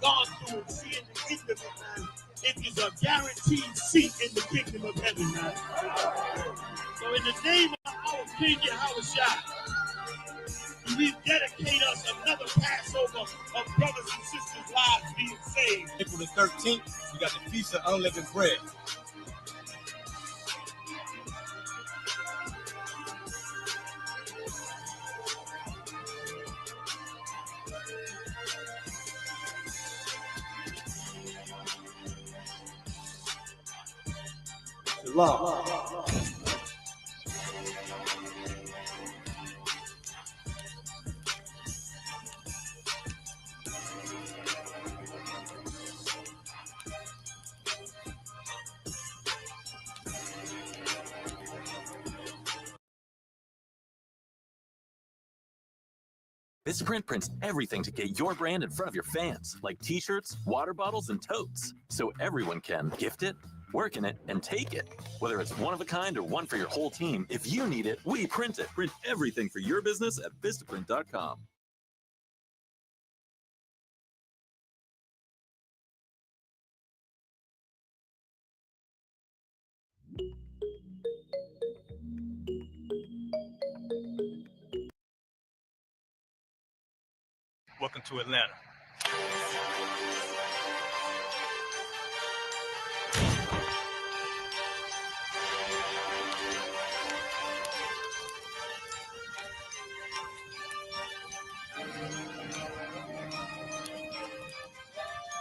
gone through and seeing the end of it, man, it is a guaranteed seat in the kingdom of heaven, man. So in the name of our King Yahushua, we dedicate us another Passover of brothers and sisters' lives being saved. April the 13th, we got the Feast of Unleavened Bread. Shalom. Vistaprint prints everything to get your brand in front of your fans, like t-shirts, water bottles, and totes, so everyone can gift it, work in it, and take it. Whether it's one of a kind or one for your whole team, if you need it, we print it. Print everything for your business at Vistaprint.com. Welcome to Atlanta.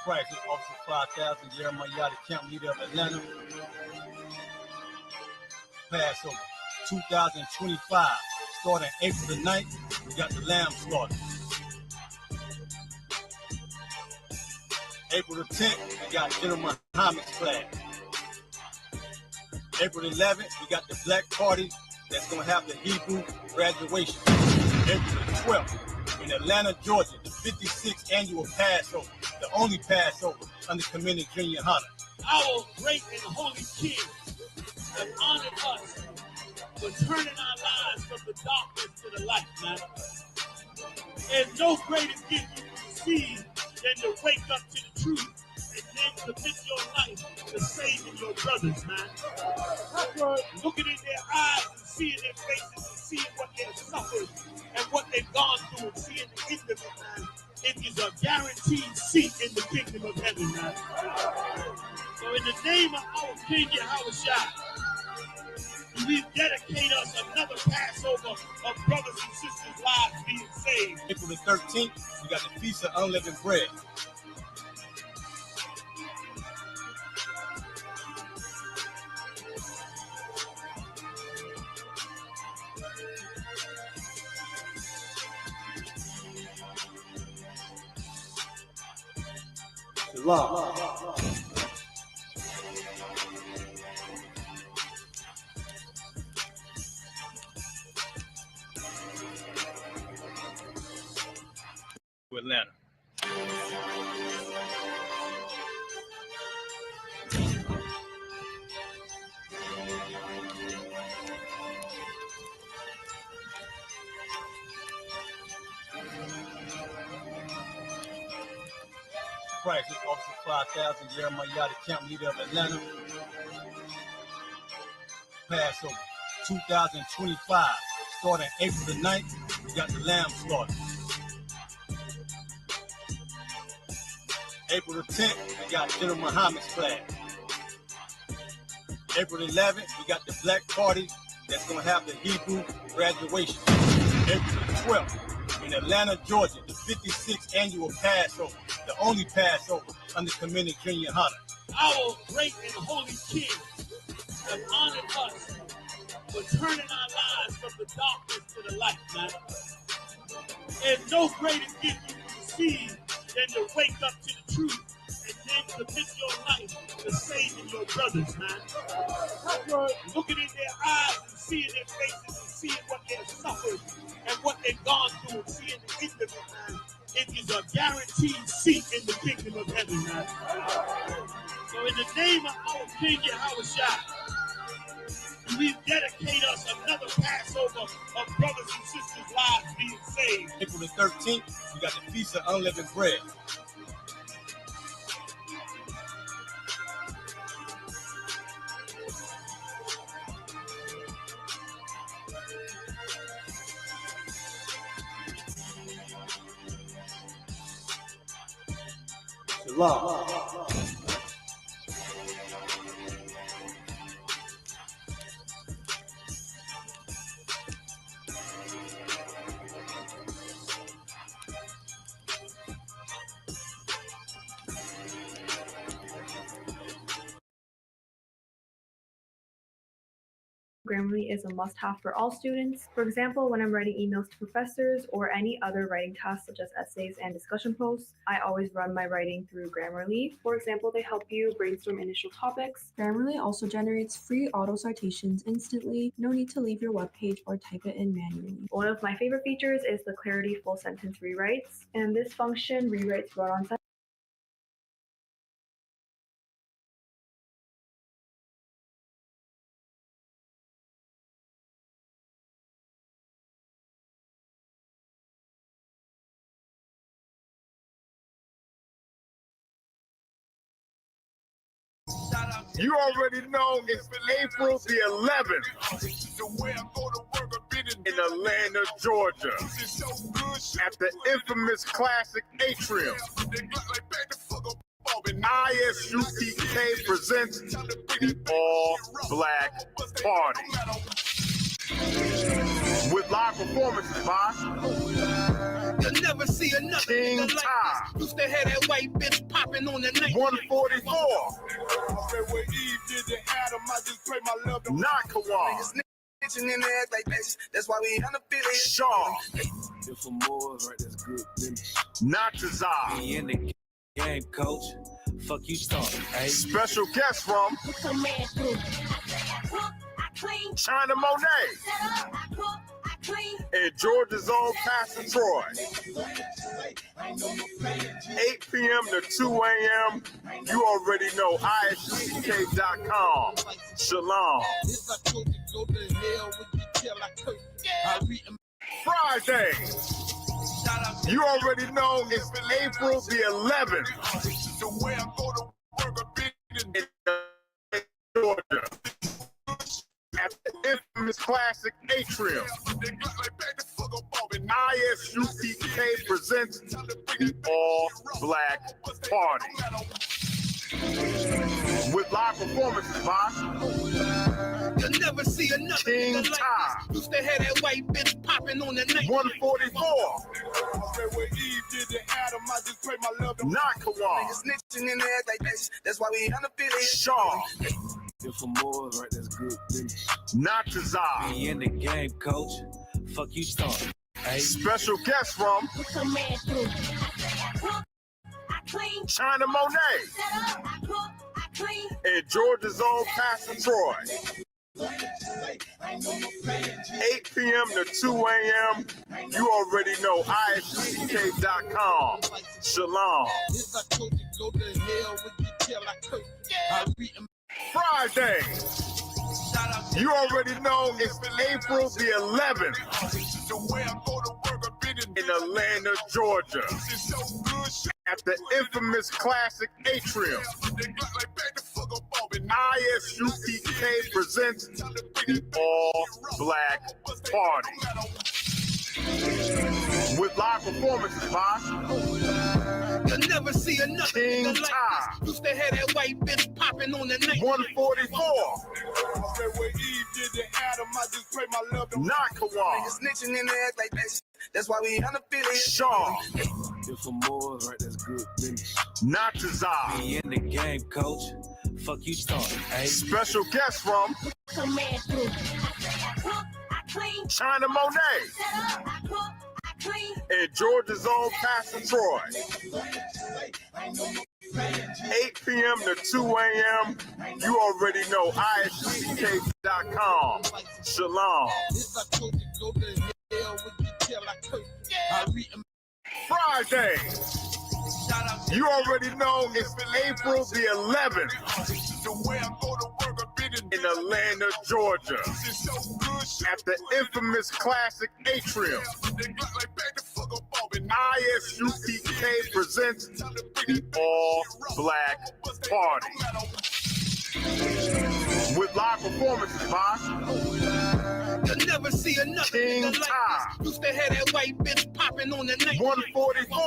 Christ is Officer 5000, Jeremiah, the camp leader of Atlanta. Passover 2025, starting April the 9th, we got the lamb slaughter. April the 10th, we got General Muhammad's flag. April the 11th, we got the black party that's going to have the Hebrew graduation. April the 12th, in Atlanta, Georgia, the 56th annual Passover, the only Passover under Community Junior Honor. Our great and holy King have honored us for turning our lives from the darkness to the light, man. There's no greater gift you can receive than to wake up to the truth and then commit your life to saving your brothers, man. Looking in their eyes and seeing their faces and seeing what they've suffered and what they've gone through and seeing the end of it, man. It is a guaranteed seat in the kingdom of heaven, man. So in the name of our King Yahushua, we dedicate us another Passover of brothers and sisters' lives. being saved. April the 13th, we got the Feast of Unleavened Bread. Shalom. Atlanta. Christ is Officer 5000, Jeremiah, the camp leader of Atlanta. Passover 2025, starting April the 9th, we got the lamb slaughter. April the 10th, we got General Muhammad's flag. April the 11th, we got the black party that's going to have the Hebrew graduation. April the 12th, in Atlanta, Georgia, the 56th annual Passover, the only Passover under Community Junior Honor. Our great and holy King have honored us for turning our lives from the darkness to the light, man. There's no greater gift you can receive than to wake up to the truth and then commit your life to saving your brothers, man. Looking in their eyes and seeing their faces and seeing what they've suffered and what they've gone through and seeing the end of it, man. It is a guaranteed seat in the kingdom of heaven, man. So in the name of our King Yahushua, we dedicate us another Passover of brothers and sisters' lives being saved. April the 13th, we got the Feast of Unleavened Bread. Shalom. Grammarly is a must-have for all students. For example, when I'm writing emails to professors or any other writing tasks such as essays and discussion posts, I always run my writing through Grammarly. For example, they help you brainstorm initial topics. Grammarly also generates free auto citations instantly. No need to leave your webpage or type it in manually. One of my favorite features is the Clarity full sentence rewrites, and this function rewrites run-on sentences. You already know it's April the 11th in Atlanta, Georgia, at the infamous Classic Atrium. ISUPK presents the All Black Party with live performances by You'll never see another King nigga like Ty. this. Used to have that white bitch popping on the night. 144, not Kawan, In the act like this. That's why we unaffiliated. Shaw, If for more, right, that's good business. not Tazar. We in the game, coach. Fuck you started, hey? Special guest from China Monet and Georgia's own Pastor Troy. 8 p.m. to 2 a.m. You already know ISUPK.com. Shalom. Friday. You already know it's April the 11th in Georgia at the infamous Classic Atrium. ISUPK presents the All Black Party with live performances by You'll never see another King nigga like Ty. this. Used to have that white bitch popping on the night. 144, not Kawan, Snitching in the act like this. That's why we unaffiliated. Shaw, If for more, right, that's good business. not Tazar. We in the game, coach. Fuck you started, hey? Special guest from China Monet and Georgia's own Pastor Troy. 8 p.m. to 2 a.m. You already know ISUPK.com. Shalom. Friday. You already know it's April the 11th in Atlanta, Georgia, at the infamous Classic Atrium. ISUPK presents the All Black Party with live performances by You'll never see another King nigga like Ty. this. Used to have that white bitch popping on the night. 144, not Kawan, Snitching in the act like this. That's why we unaffiliated. Shaw, If for more, right, that's good business. not Tazar. We in the game, coach. Fuck you started, hey? Special guest from China Monet and Georgia's own Pastor Troy. 8 p.m. to 2 a.m. You already know ISUPK.com. Shalom. Friday. You already know it's April the 11th in Atlanta, Georgia, at the infamous Classic Atrium. ISUPK presents the All Black Party with live performances by You'll never never see another King nigga like Ty. this. Used to have that white bitch popping on the night. 144.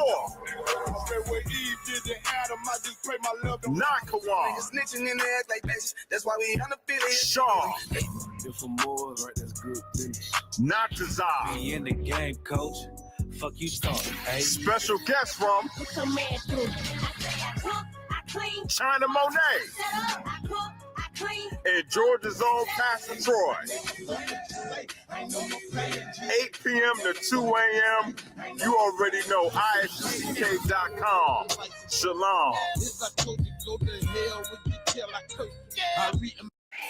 Not Kawan. Niggas snitching in the act like bitches. That's why we unaffiliated. Shaw. If I'm more, right, that's good business. Not Tazar. We in the game, coach. Fuck you talking, hey? Special guest from China Monet and Georgia's own Pastor Troy. 8 p.m. to 2 a.m. You already know ISUPK.com. Shalom.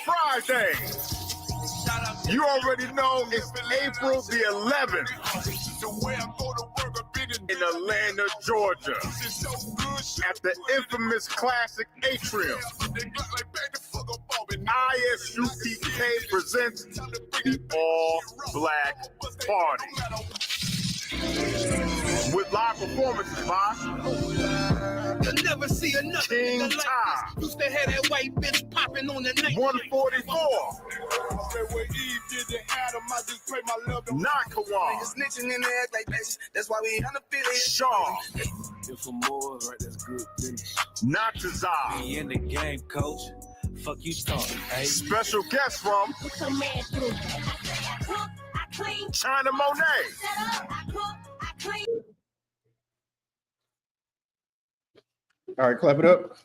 Friday. You already know it's April the 11th in Atlanta, Georgia, at the infamous Classic Atrium. ISUPK presents the All Black Party with live performances by You'll never see another King nigga like Ty. this. Used to have that white bitch popping on the night. 144. Not Kawan. Niggas snitching in the act like bitches. That's why we unaffiliated. Shaw. If I'm more, right, that's good business. Not Tazar. We in the game, coach. Fuck you talking, hey? Special guest from China Monet. All right, clap it up.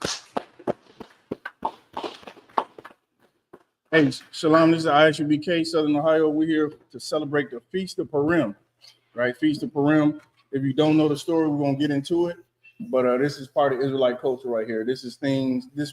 Hey, shalom, this is ISUPK, Southern Ohio. We're here to celebrate the Feast of Purim, right? Feast of Purim. If you don't know the story, we're going to get into it. But this is part of Israelite culture right here. This is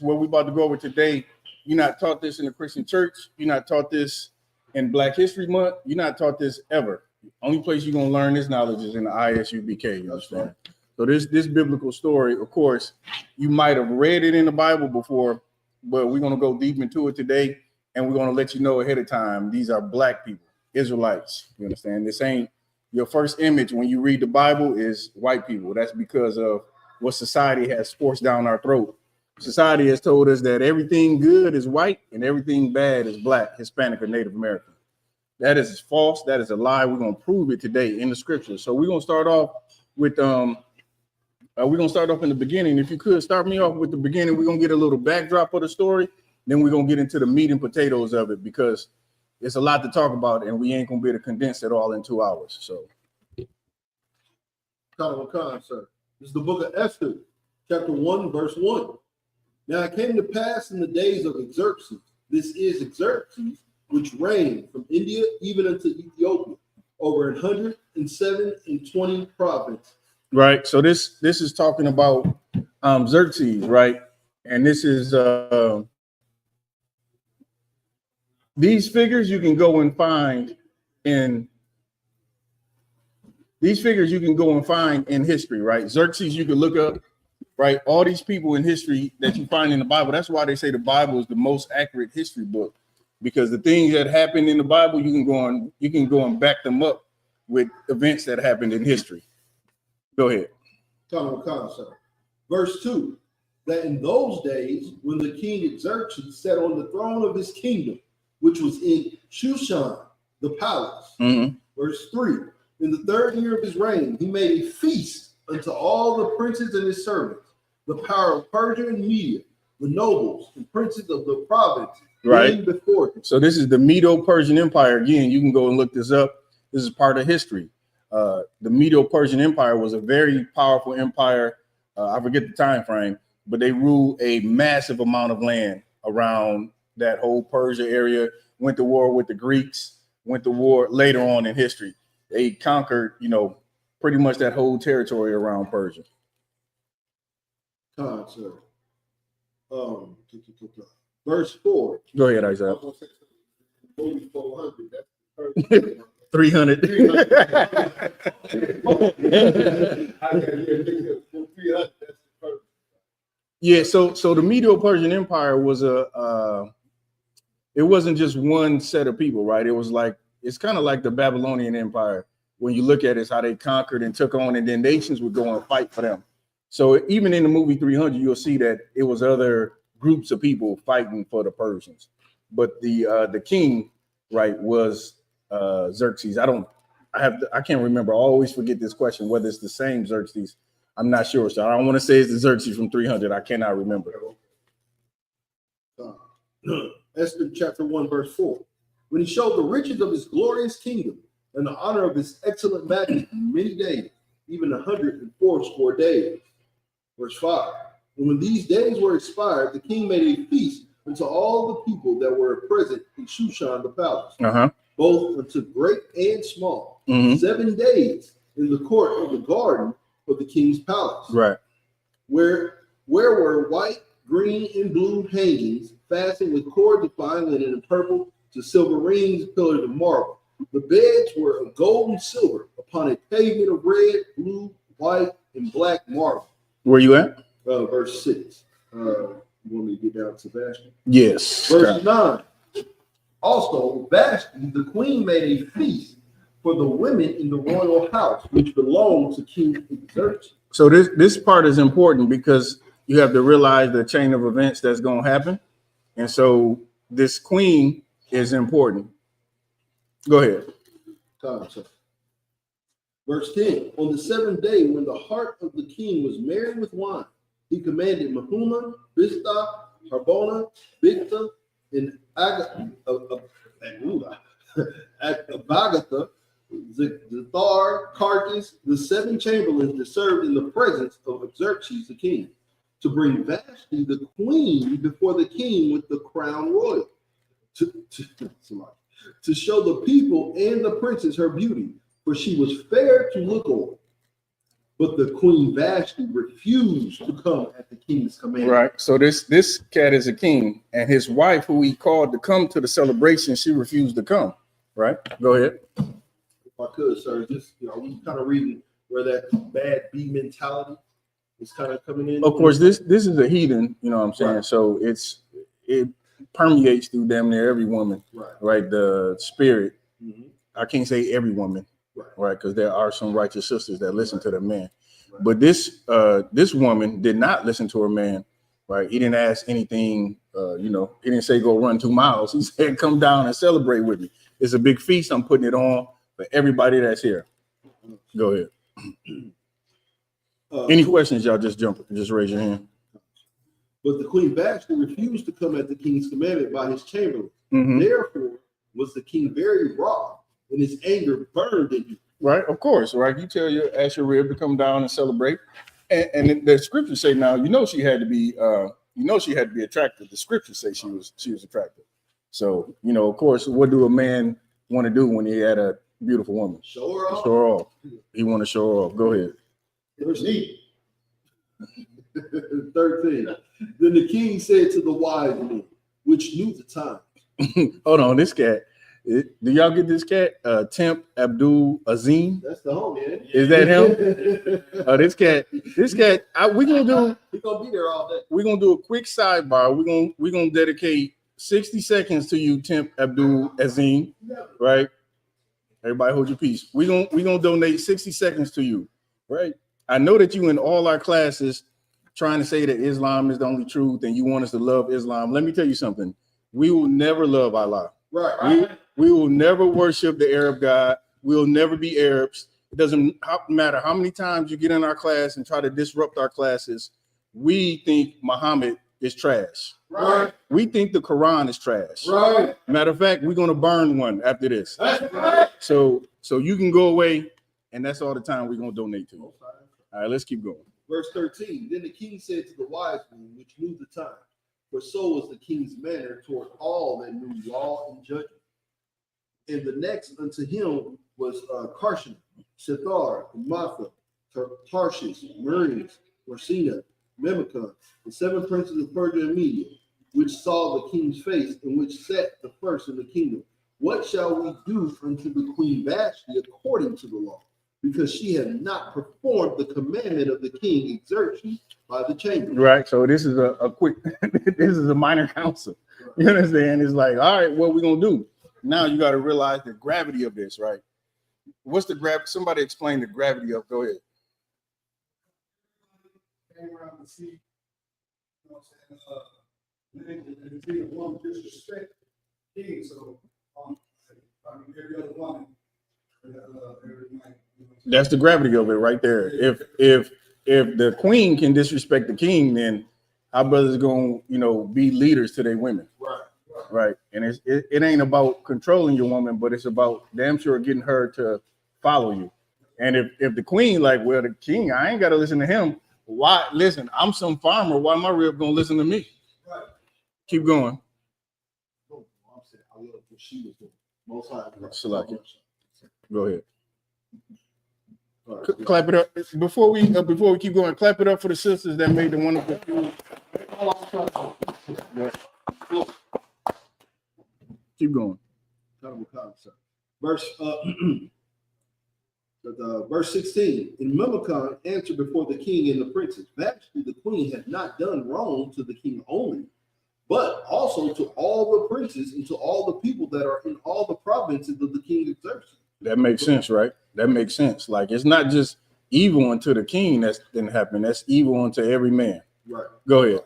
what we're about to go over today. You're not taught this in the Christian church. You're not taught this in Black History Month. You're not taught this ever. The only place you're going to learn this knowledge is in the ISUPK, you understand? So this biblical story, of course, you might have read it in the Bible before, but we're going to go deep into it today. And we're going to let you know ahead of time, these are Black people, Israelites. You understand? This ain't your first image when you read the Bible is white people. That's because of what society has forced down our throat. Society has told us that everything good is white and everything bad is Black, Hispanic, or Native American. That is false. That is a lie. We're going to prove it today in the scriptures. So we're going to start off with in the beginning. If you could start me off with the beginning, we're going to get a little backdrop of the story. Then we're going to get into the meat and potatoes of it because it's a lot to talk about and we ain't going to be able to condense it all in 2 hours. So. Khan, sir. This is the book of Esther, chapter 1, verse 1. Now it came to pass in the days of Xerxes, this is Xerxes, which reigned from India even unto Ethiopia, over 120 provinces. Right. So this is talking about Xerxes, right? And this is these figures you can go and find in history, right? Xerxes you can look up, right? All these people in history that you find in the Bible. That's why they say the Bible is the most accurate history book, because the things that happened in the Bible, you can go and back them up with events that happened in history. Go ahead. Khan, sir. Verse 2, that in those days, when the king Xerxes sat on the throne of his kingdom, which was in Shushan, the palace. Mm-hmm. Verse 3, in the 3rd year of his reign, he made a feast unto all the princes and his servants, the power of Persia and Media, the nobles and princes of the province, right before him. So this is the Medo-Persian Empire. Again, you can go and look this up. This is part of history. The Medo-Persian Empire was a very powerful empire. I forget the time frame, but they ruled a massive amount of land around that whole Persia area, went to war with the Greeks, went to war later on in history. They conquered, pretty much that whole territory around Persia. Sir. Verse 4. Go ahead, Isaiah. 300. Yeah, so the Medo-Persian Empire was it wasn't just one set of people, right? It was it's kind of like the Babylonian Empire. When you look at it, it's how they conquered and took on, and then nations would go and fight for them. So even in the movie 300, you'll see that it was other groups of people fighting for the Persians. But the king, right, was Xerxes. I can't remember. I always forget this question, whether it's the same Xerxes. I'm not sure. So I don't want to say it's the Xerxes from 300. I cannot remember. Esther chapter 1, verse 4. When he showed the riches of his glorious kingdom and the honor of his excellent majesty many days, even 180 days. Verse 5. And when these days were expired, the king made a feast unto all the people that were present in Shushan the palace, both unto great and small, 7 days in the court of the garden of the king's palace. Right. Where were white, green, and blue hangings fastened with cords of fine linen and purple to silver rings, pillars of marble. The beds were of gold and silver upon a pavement of red, blue, white, and black marble. Where you at? Verse 6. You want me to get down to Vashti? Yes. Verse 9. Also, Vashti, the queen, made a feast for the women in the royal house, which belonged to King Xerxes. So this part is important because you have to realize the chain of events that's going to happen. And so this queen is important. Go ahead. Verse 10. On the 7th day, when the heart of the king was merry with wine, he commanded Mahuma, Bista, Harbona, Bigtha, and Abagatha, Zathar, Carcass, the 7 chamberlains that served in the presence of Xerxes the king, to bring Vashti the queen before the king with the crown royal, to show the people and the princess her beauty, for she was fair to look on. But the queen Vashti refused to come at the king's command. Right. So this cat is a king, and his wife, who he called to come to the celebration, she refused to come. Right. Go ahead. If I could, sir, just we kind of reading where that bad B mentality is kind of coming in. Of course, this is a heathen. You know what I'm saying? Right. So it permeates through damn near every woman. Right. The spirit. I can't say every woman. Right, because there are some righteous sisters that listen to the man, but this woman did not listen to her man. Right, he didn't ask anything. He didn't say go run 2 miles. He said come down and celebrate with me. It's a big feast. I'm putting it on for everybody that's here. Go ahead. Any questions? Y'all just raise your hand. But the queen Vashti refused to come at the king's commandment by his chamberlain. Therefore, was the king very wroth, and his anger burned in him. Right, of course, right. You tell your Asherib to come down and celebrate, and the scriptures say now, she had to be, attractive. The scriptures say she was attractive. So, of course, what do a man want to do when he had a beautiful woman? Show her off. Show her off. He want to show her off. Go ahead. Verse 8. 13. Then the king said to the wise men, which knew the time. Hold on, this cat. Do y'all get this cat? Temp Abdul Azim. That's the homie, man. Is that him? This cat. We're gonna do. He's gonna be there all day. We're gonna do a quick sidebar. We're gonna dedicate 60 seconds to you, Temp Abdul Azim. Right? Everybody hold your peace. We're gonna donate 60 seconds to you. Right? I know that you in all our classes trying to say that Islam is the only truth and you want us to love Islam. Let me tell you something. We will never love Allah. Right. We will never worship the Arab God. We'll never be Arabs. It doesn't matter how many times you get in our class and try to disrupt our classes. We think Muhammad is trash. Right. We think the Quran is trash. Right. Matter of fact, we're going to burn one after this. That's right. So you can go away, and that's all the time we're going to donate to you. All right, let's keep going. Verse 13. Then the king said to the wise men, which knew the time, for so was the king's manner toward all that knew law and judgment. And the next unto him was Carshon, Shethar, Matha, Tarshish, Meres, Orsina, Memicon, the 7 princes of Persia and Media, which saw the king's face and which sat the first in the kingdom. What shall we do unto the queen Vashti according to the law? Because she had not performed the commandment of the king Xerxes by the chamber. Right. So this is a quick, this is a minor council. You understand? It's like, all right, what we gonna do? Now you got to realize the gravity of this, right? What's the gravity? Somebody explain the gravity of. Go ahead. Came around to see, and disrespect king. So Every other woman, every night. That's the gravity of it right there. If the queen can disrespect the king, then our brothers gonna be leaders to their women. Right. And it ain't about controlling your woman, but it's about damn sure getting her to follow you. And if the queen like, well, the king, I ain't got to listen to him. Why? Listen, I'm some farmer. Why my rib gonna listen to me? Right. Keep going. I'm saying I love what she was doing. Most high. Go ahead. Clap it up before we keep going. Clap it up for the sisters that made the wonderful food. Keep going. Verse verse 16. And Memucan answered before the king and the princes, Vashti the queen had not done wrong to the king only, but also to all the princes and to all the people that are in all the provinces of the king Xerxes. That makes sense, right? That makes sense. Like, it's not just evil unto the king that didn't happen. That's evil unto every man. Right. Go ahead.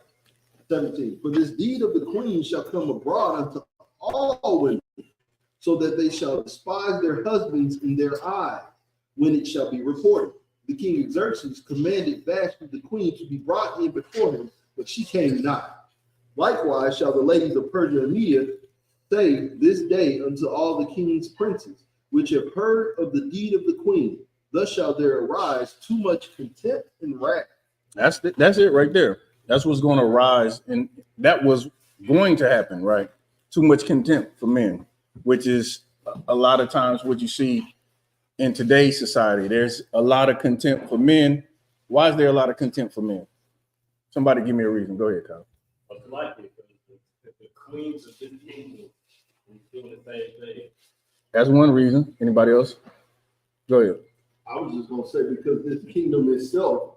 17. For this deed of the queen shall come abroad unto all women, so that they shall despise their husbands in their eyes when it shall be reported. The king Xerxes commanded Vashti the queen to be brought in before him, but she came not. Likewise shall the ladies of Persia and Media say this day unto all the king's princes, which have heard of the deed of the queen. Thus shall there arise too much contempt and wrath. That's it right there. That's what's going to rise, and that was going to happen, right? Too much contempt for men, which is a lot of times what you see in today's society. There's a lot of contempt for men. Why is there a lot of contempt for men? Somebody give me a reason. Go ahead, Kyle. The queens of this kingdom doing the same thing. That's one reason. Anybody else? Go ahead. I was just going to say, because this kingdom itself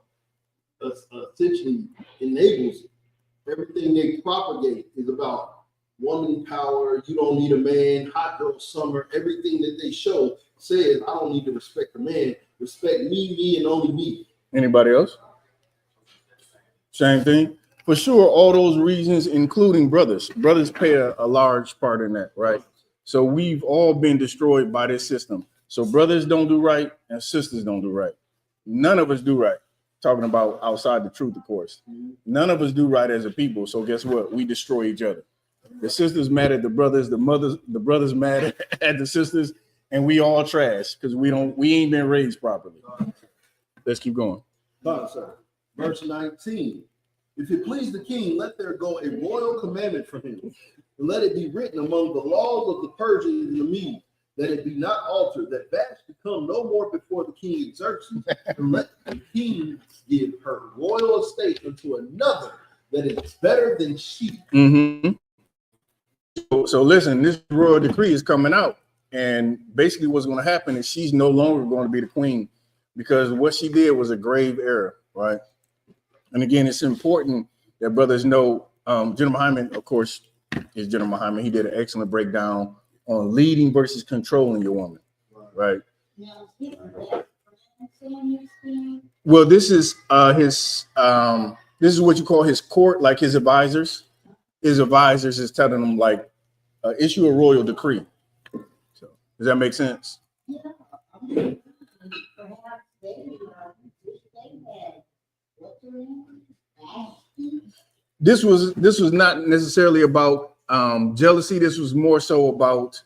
essentially enables it. Everything they propagate is about woman power. You don't need a man. Hot girl summer. Everything that they show says, I don't need to respect a man. Respect me, and only me. Anybody else? Same thing. For sure, all those reasons, including brothers. Brothers play a large part in that, right? So we've all been destroyed by this system. So brothers don't do right and sisters don't do right. None of us do right. Talking about outside the truth, of course. None of us do right as a people. So guess what? We destroy each other. The sisters mad at the brothers, the brothers mad at the sisters, and we all trash because we ain't been raised properly. Let's keep going. Verse 19. If it please the king, let there go a royal commandment from him, and let it be written among the laws of the Persians and the Medes, that it be not altered, that Vashti come no more before the king Xerxes, and let the king give her royal estate unto another that is better than she. Mm-hmm. So listen, this royal decree is coming out, and basically what's going to happen is she's no longer going to be the queen, because what she did was a grave error, right? And again, it's important that brothers know. General Hyman, of course, is General Hyman. He did an excellent breakdown on leading versus controlling your woman, right? Well, this is his. This is what you call his court, like his advisors. His advisors is telling him, like, issue a royal decree. So, does that make sense? Yeah, I mean, perhaps they had This was not necessarily about jealousy. This was more so about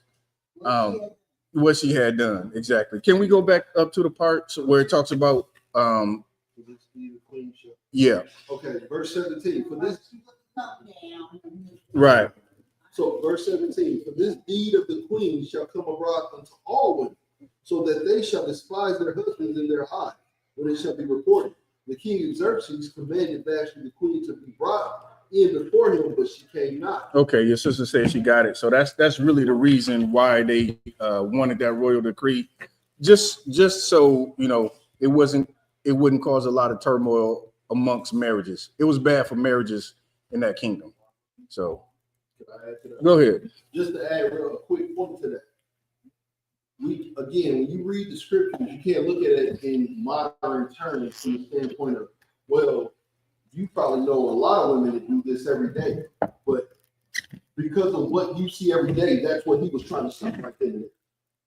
what she had done. Exactly. Can we go back up to the part where it talks about yeah. Okay, verse 17. For this, right. So verse 17, for this deed of the queen shall come abroad unto all women, so that they shall despise their husbands in their eyes, when it shall be reported. The king Xerxes commanded Vashti the queen to be brought in before him, but she came not. Okay, your sister said she got it. So that's really the reason why they wanted that royal decree, just so it wouldn't cause a lot of turmoil amongst marriages. It was bad for marriages in that kingdom. So go ahead. Just to add a quick point to that. When you read the scriptures, you can't look at it in modern terms from the standpoint of, well, you probably know a lot of women that do this every day, but because of what you see every day, that's what he was trying to say right there.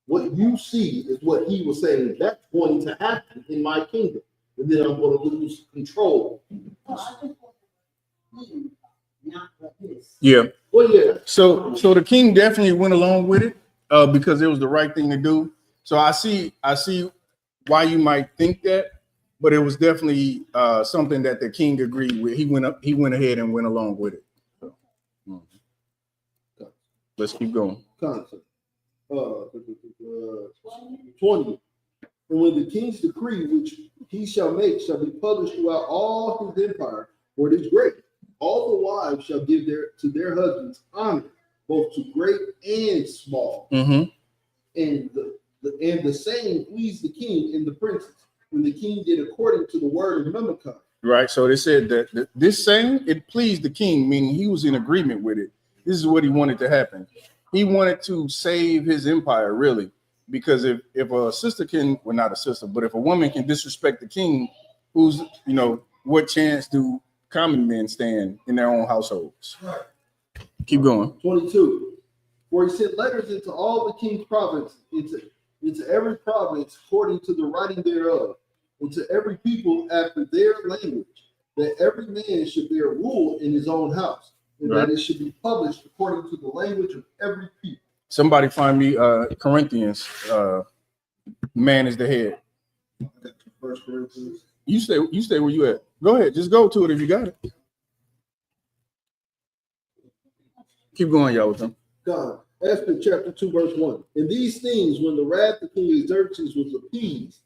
What you see is what he was saying. That's going to happen in my kingdom. And then I'm going to lose control. Yeah. Well, yeah. So the king definitely went along with it because it was the right thing to do. So I see why you might think that, but it was definitely something that the king agreed with. He went ahead and went along with it. So, let's keep going. Concept. 20. And when the king's decree, which he shall make, shall be published throughout all his empire, for it is great. All the wives shall give to their husbands honor, both to great and small. Mm-hmm. And the saying pleased the king and the princes, when the king did according to the word of Memacah. Right. So they said that this saying, it pleased the king, meaning he was in agreement with it. This is what he wanted to happen. He wanted to save his empire, really, because if a sister can, well, not a sister, but if a woman can disrespect the king, what chance do common men stand in their own households? Right. Keep going. 22. For he sent letters into all the king's provinces, into every province according to the writing thereof, and to every people after their language, that every man should bear rule in his own house, and that it should be published according to the language of every people. Somebody find me Corinthians. Man is the head. First Corinthians. You stay where you at. Go ahead. Just go to it if you got it. Keep going, y'all, with them. God. Esther chapter 2, verse 1. And these things, when the wrath of King Xerxes was appeased,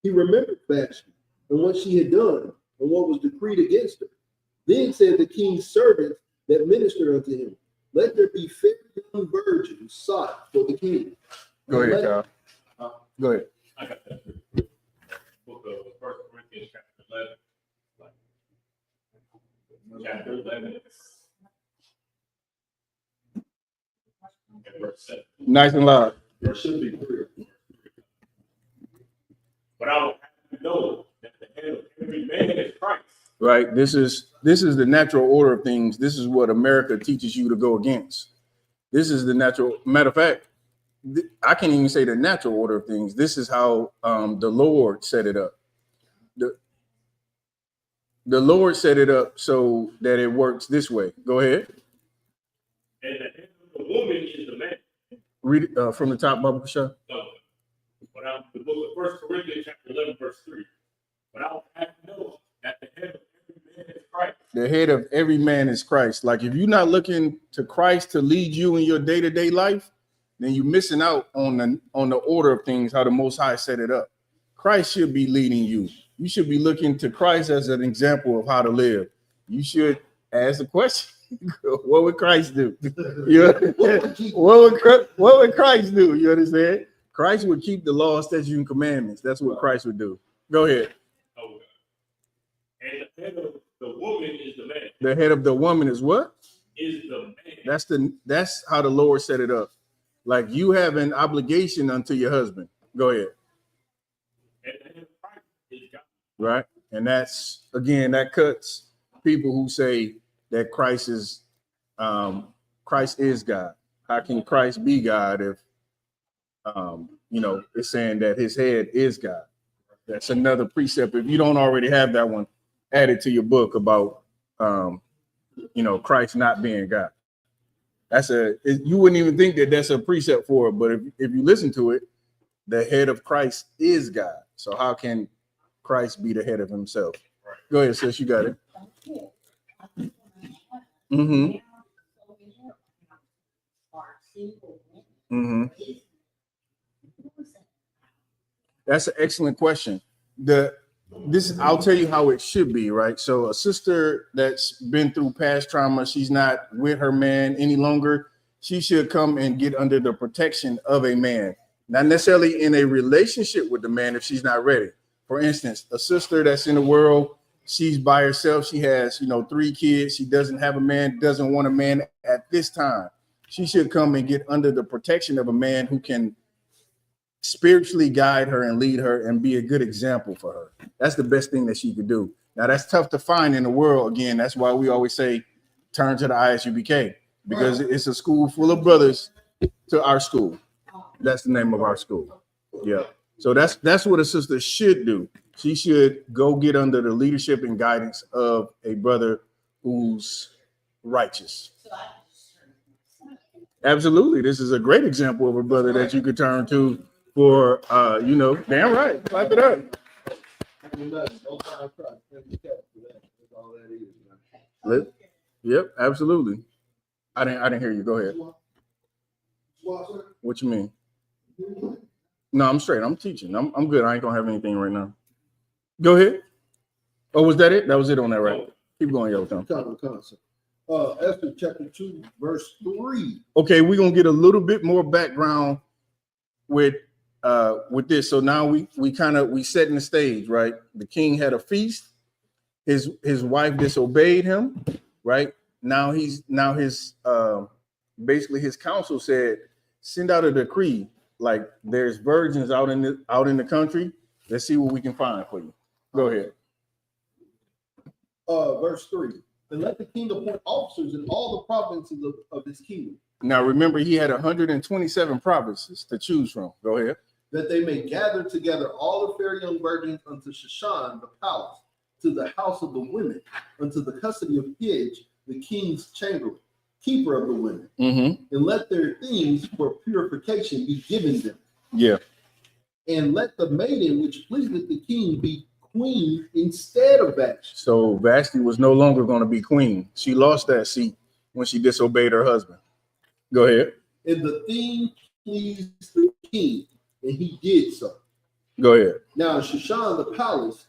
he remembered Vashti and what she had done and what was decreed against her. Then said the king's servants that ministered unto him, let there be fair young virgins sought for the king. Go ahead, Kyle. Go ahead. I got that. Book of 1 Corinthians chapter 11. Chapter 11. Verse 7. Nice and loud. There should be clear. But I will have you know that the head of every man is Christ. Right. This is the natural order of things. This is what America teaches you to go against. This is the natural. Matter of fact, I can't even say the natural order of things. This is how the Lord set it up. The Lord set it up so that it works this way. Go ahead. And the head of the woman is the man. Read it from the top, Baba Kasha. But out the book of 1 Corinthians chapter 11, verse 3. But I will have you know that the head of every man is Christ. The head of every man is Christ. Like if you're not looking to Christ to lead you in your day-to-day life, then you're missing out on the order of things, how the Most High set it up. Christ should be leading you. You should be looking to Christ as an example of how to live. You should ask the question, what would Christ do? What would Christ do? You understand? Christ would keep the law, statutes, and commandments. That's what Christ would do. Go ahead. And the head of the woman is the man. The head of the woman is what? Is the man. That's how the Lord set it up. Like you have an obligation unto your husband. Go ahead. And the head of Christ is God. Right. And that's, again, that cuts people who say that Christ is God. How can Christ be God if it's saying that his head is God? That's another precept. If you don't already have that one added to your book about Christ not being God. You wouldn't even think that that's a precept for it, but if you listen to it, the head of Christ is God. So how can Christ be the head of himself? Right. Go ahead, sis, you got it. Mm-hmm. Mm-hmm. That's an excellent question. I'll tell you how it should be, right? So a sister that's been through past trauma, she's not with her man any longer. She should come and get under the protection of a man, not necessarily in a relationship with the man if she's not ready. For instance, a sister that's in the world, she's by herself. She has, 3 kids. She doesn't have a man, doesn't want a man at this time. She should come and get under the protection of a man who can spiritually guide her and lead her and be a good example for her. That's the best thing that she could do. Now, that's tough to find in the world. Again, that's why we always say, turn to the ISUPK, because it's a school full of brothers to our school. That's the name of our school. Yeah. So that's what a sister should do. She should go get under the leadership and guidance of a brother who's righteous. Absolutely. This is a great example of a brother that you could turn to for, damn right. Clap it up. Yep, absolutely. I didn't hear you. Go ahead. What you mean? No, I'm straight. I'm teaching. I'm good. I ain't gonna have anything right now. Go ahead. Oh, was that it? That was it on that, right? Keep going, yo. Esther chapter 2, verse 3. Okay, we're gonna get a little bit more background with this. So now we setting the stage, right? The king had a feast. His wife disobeyed him, right? Now his basically his council said, send out a decree, like there's virgins out in the country. Let's see what we can find for you. Go ahead. Verse 3. And let the king appoint officers in all the provinces of his kingdom. Now remember, he had 127 provinces to choose from. Go ahead. That they may gather together all the fair young virgins unto Shushan the palace, to the house of the women, unto the custody of Hij, the king's chamberlain, keeper of the women, and let their things for purification be given them. Yeah. And let the maiden which pleaseth the king be queen instead of Vashti. So Vashti was no longer going to be queen. She lost that seat when she disobeyed her husband. Go ahead. And the thing pleased the king, and he did so. Go ahead. Now in Shushan the palace,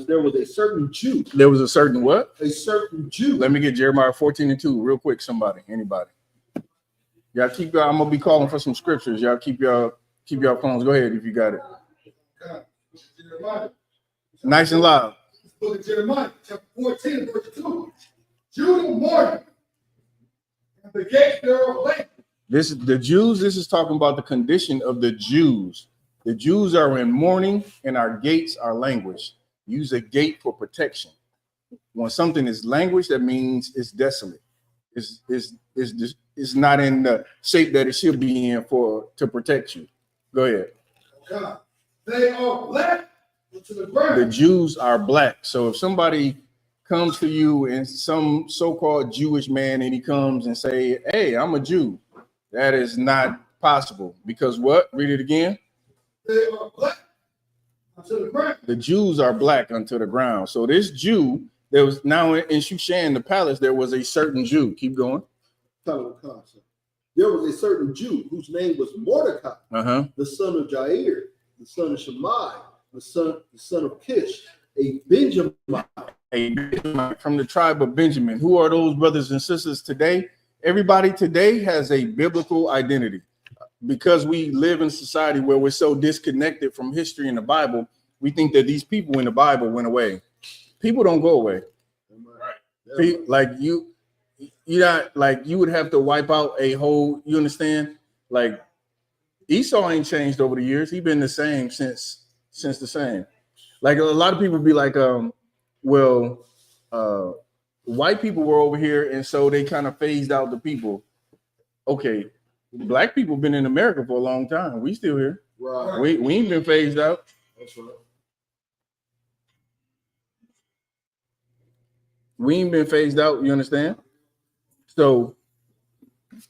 there was a certain Jew. There was a certain what? A certain Jew. Let me get Jeremiah 14:2 real quick. Anybody? Y'all keep. I'm gonna be calling for some scriptures. Y'all keep your phones. Go ahead if you got it. Nice and loud. Book of Jeremiah, chapter 14, verse 2. Judah mourning, and the gates thereof late. This is the Jews. This is talking about the condition of the Jews. The Jews are in mourning, and our gates are languished. Use a gate for protection. When something is languished, that means it's desolate. It's not in the shape that it should be in to protect you. Go ahead. God. They are black to the ground. The Jews are black. So if somebody comes to you and some so-called Jewish man, and he comes and say, "Hey, I'm a Jew," that is not possible because what? Read it again. They are black unto the ground. The Jews are black unto the ground. So this Jew, there was now in Shushan the palace, there was a certain Jew. Keep going. There was a certain Jew whose name was Mordecai, the son of Jair, the son of Shammai, the son of Kish, a Benjaminite from the tribe of Benjamin. Who are those brothers and sisters today? Everybody today has a biblical identity. Because we live in a society where we're so disconnected from history and the Bible, we think that these people in the Bible went away. People don't go away. Right. Like you would have to wipe out a whole, you understand? Like Esau ain't changed over the years. He's been the same since the same. Like a lot of people be like, white people were over here, and so they kind of phased out the people. Okay. Black people been in America for a long time. We still here. Right. We ain't been phased out. That's right. We ain't been phased out. You understand? So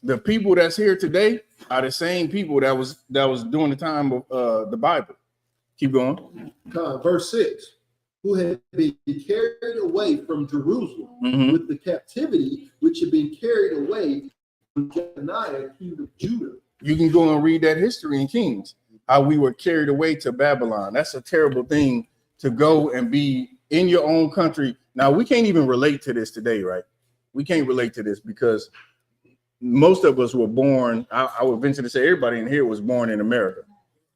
the people that's here today are the same people that was during the time of the Bible. Keep going. Verse 6. Who had been carried away from Jerusalem with the captivity which had been carried away from Jeconiah, king of Judah. You can go and read that history in Kings, how we were carried away to Babylon. That's a terrible thing to go and be in your own country. Now, we can't even relate to this today, right? We can't relate to this because most of us were born, I would venture to say everybody in here was born in America,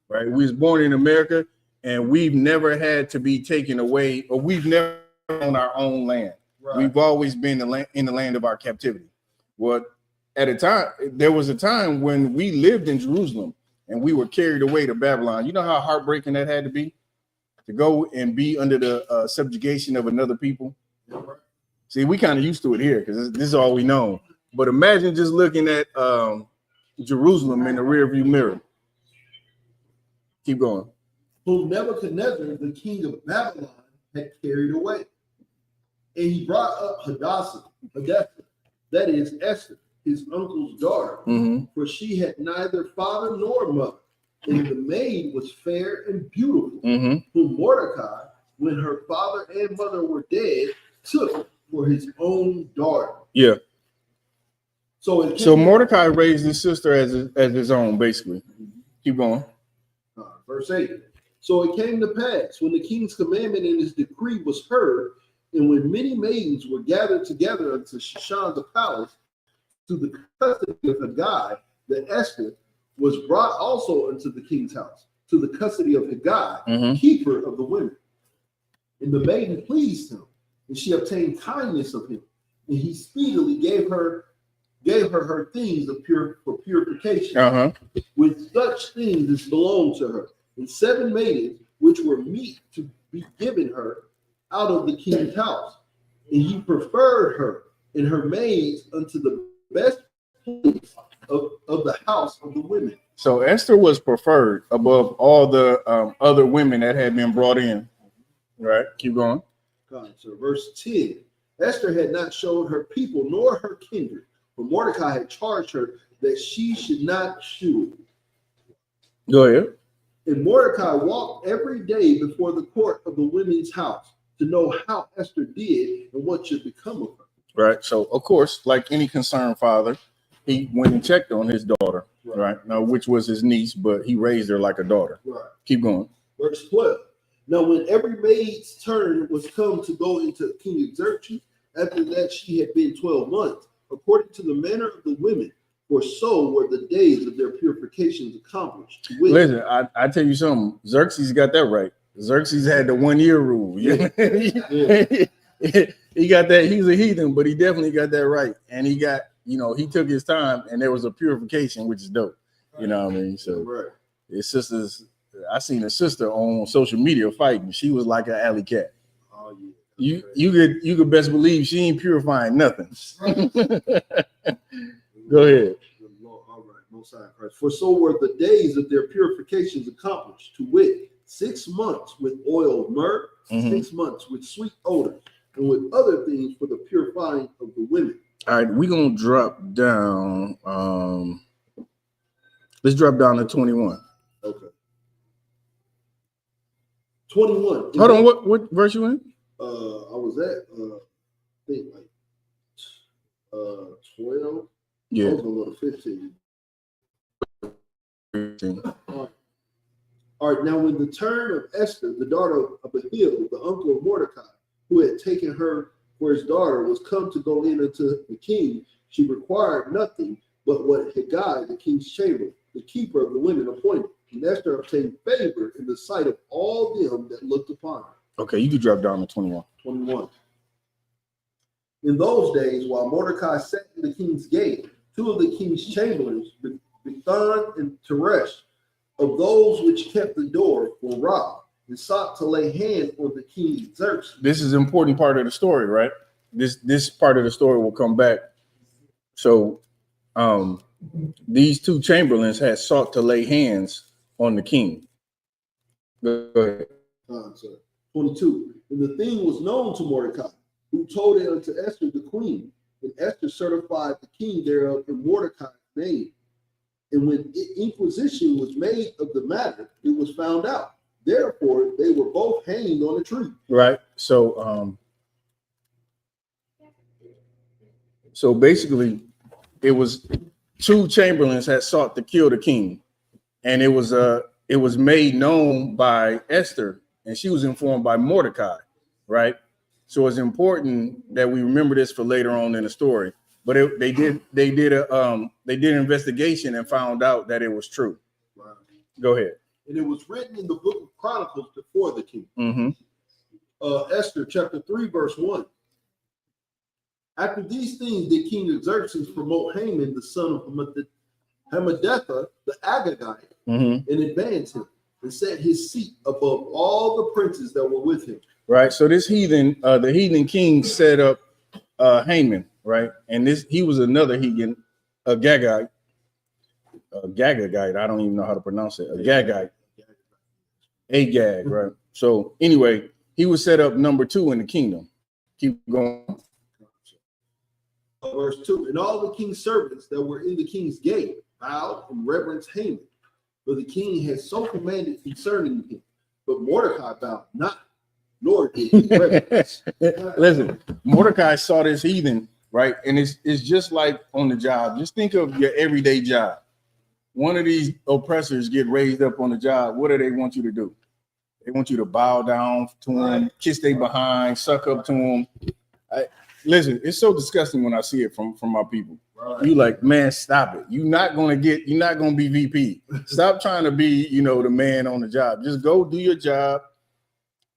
right? We was born in America, and we've never had to be taken away, or we've never on our own land. Right. We've always been in the land of our captivity. There was a time when we lived in Jerusalem and we were carried away to Babylon. You know how heartbreaking that had to be to go and be under the subjugation of another people. See, we kind of used to it here because this is all we know. But imagine just looking at Jerusalem in the rearview mirror. Keep going. Whom Nebuchadnezzar, the king of Babylon, had carried away. And he brought up Hadassah, that is Esther, his uncle's daughter, for she had neither father nor mother. And the maid was fair and beautiful, whom Mordecai, when her father and mother were dead, took for his own daughter. Yeah. So Mordecai raised his sister as his own, basically. Keep going. Verse 8. So it came to pass, when the king's commandment and his decree was heard, and when many maidens were gathered together unto Shushan the palace, to the custody of Haggai, that Esther was brought also unto the king's house, to the custody of Haggai, keeper of the women. And the maiden pleased him, and she obtained kindness of him. And he speedily gave her her things of for purification, with such things as belonged to her, and 7 maidens which were meet to be given her out of the king's house. And he preferred her and her maids unto the best place of the house of the women. So Esther was preferred above all the other women that had been brought in. Right, keep going. So verse 10. Esther had not showed her people nor her kindred, for Mordecai had charged her that she should not shew it. Go ahead. And Mordecai walked every day before the court of the women's house to know how Esther did and what should become of her. Right. So, of course, like any concerned father, he went and checked on his daughter, right? Now, which was his niece, but he raised her like a daughter. Right. Keep going. Verse 12. Now, when every maid's turn was come to go into King Xerxes, after that she had been 12 months, according to the manner of the women, for so were the days of their purifications accomplished. Listen, I tell you something. Xerxes got that right. Xerxes had the 1 year rule. Yeah. He got that. He's a heathen, but he definitely got that right. And he got, he took his time, and there was a purification, which is dope. You know what I mean? So his sisters, I seen a sister on social media fighting. She was like an alley cat. Oh yeah. You could best believe she ain't purifying nothing. Go ahead. All right, Most High Christ. For so were the days of their purifications accomplished, to wit, 6 months with oil of myrrh, 6 months with sweet odor, and with other things for the purifying of the women. All right, we're gonna drop down. Let's drop down to 21. Okay. 21. Hold on, what verse you in? I was at I think like 12. Yeah. I was gonna go to 15. 15. All right, now when the turn of Esther, the daughter of Abihail, the uncle of Mordecai, who had taken her for his daughter, was come to go in unto the king, she required nothing but what Haggai, the king's chamber, the keeper of the women, appointed. And Esther obtained favor in the sight of all them that looked upon her. Okay, you can drop down to 21. 21. In those days, while Mordecai sat in the king's gate, 2 of the king's chamberlains, Bigthan and Teresh, of those which kept the door, were robbed and sought to lay hands on the king Xerxes. This is an important part of the story, right? This part of the story will come back. So these 2 chamberlains had sought to lay hands on the king. Go ahead. 22. And the thing was known to Mordecai, who told it unto Esther the queen. And Esther certified the king thereof in Mordecai's name. And when inquisition was made of the matter, it was found out. Therefore, they were both hanged on a tree. Right. So basically, it was 2 chamberlains had sought to kill the king, and it was made known by Esther, and she was informed by Mordecai. Right. So it's important that we remember this for later on in the story. But they did an investigation and found out that it was true. Right. Go ahead. And it was written in the book of Chronicles before the king. Esther chapter 3, verse 1. After these things did King Xerxes promote Haman, the son of Hammedatha, the Agagite, and advance him, and set his seat above all the princes that were with him. Right. So this heathen, the heathen king set up Haman, right? And he was another heathen, Agagite. Gagagite. I don't even know how to pronounce it. A Gagite. Agag, right? So anyway, he was set up number 2 in the kingdom. Keep going. Verse 2. And all the king's servants that were in the king's gate bowed and reverenced Haman, for the king had so commanded concerning him. But Mordecai bowed not, nor did he reverence. Listen, Mordecai saw this heathen, right? And it's just like on the job. Just think of your everyday job. One of these oppressors get raised up on the job. What do they want you to do? They want you to bow down to them, kiss their behind, suck up to them. Listen, it's so disgusting when I see it from my people. Right. You like, man, stop it. You're not gonna be VP. Stop trying to be, the man on the job. Just go do your job,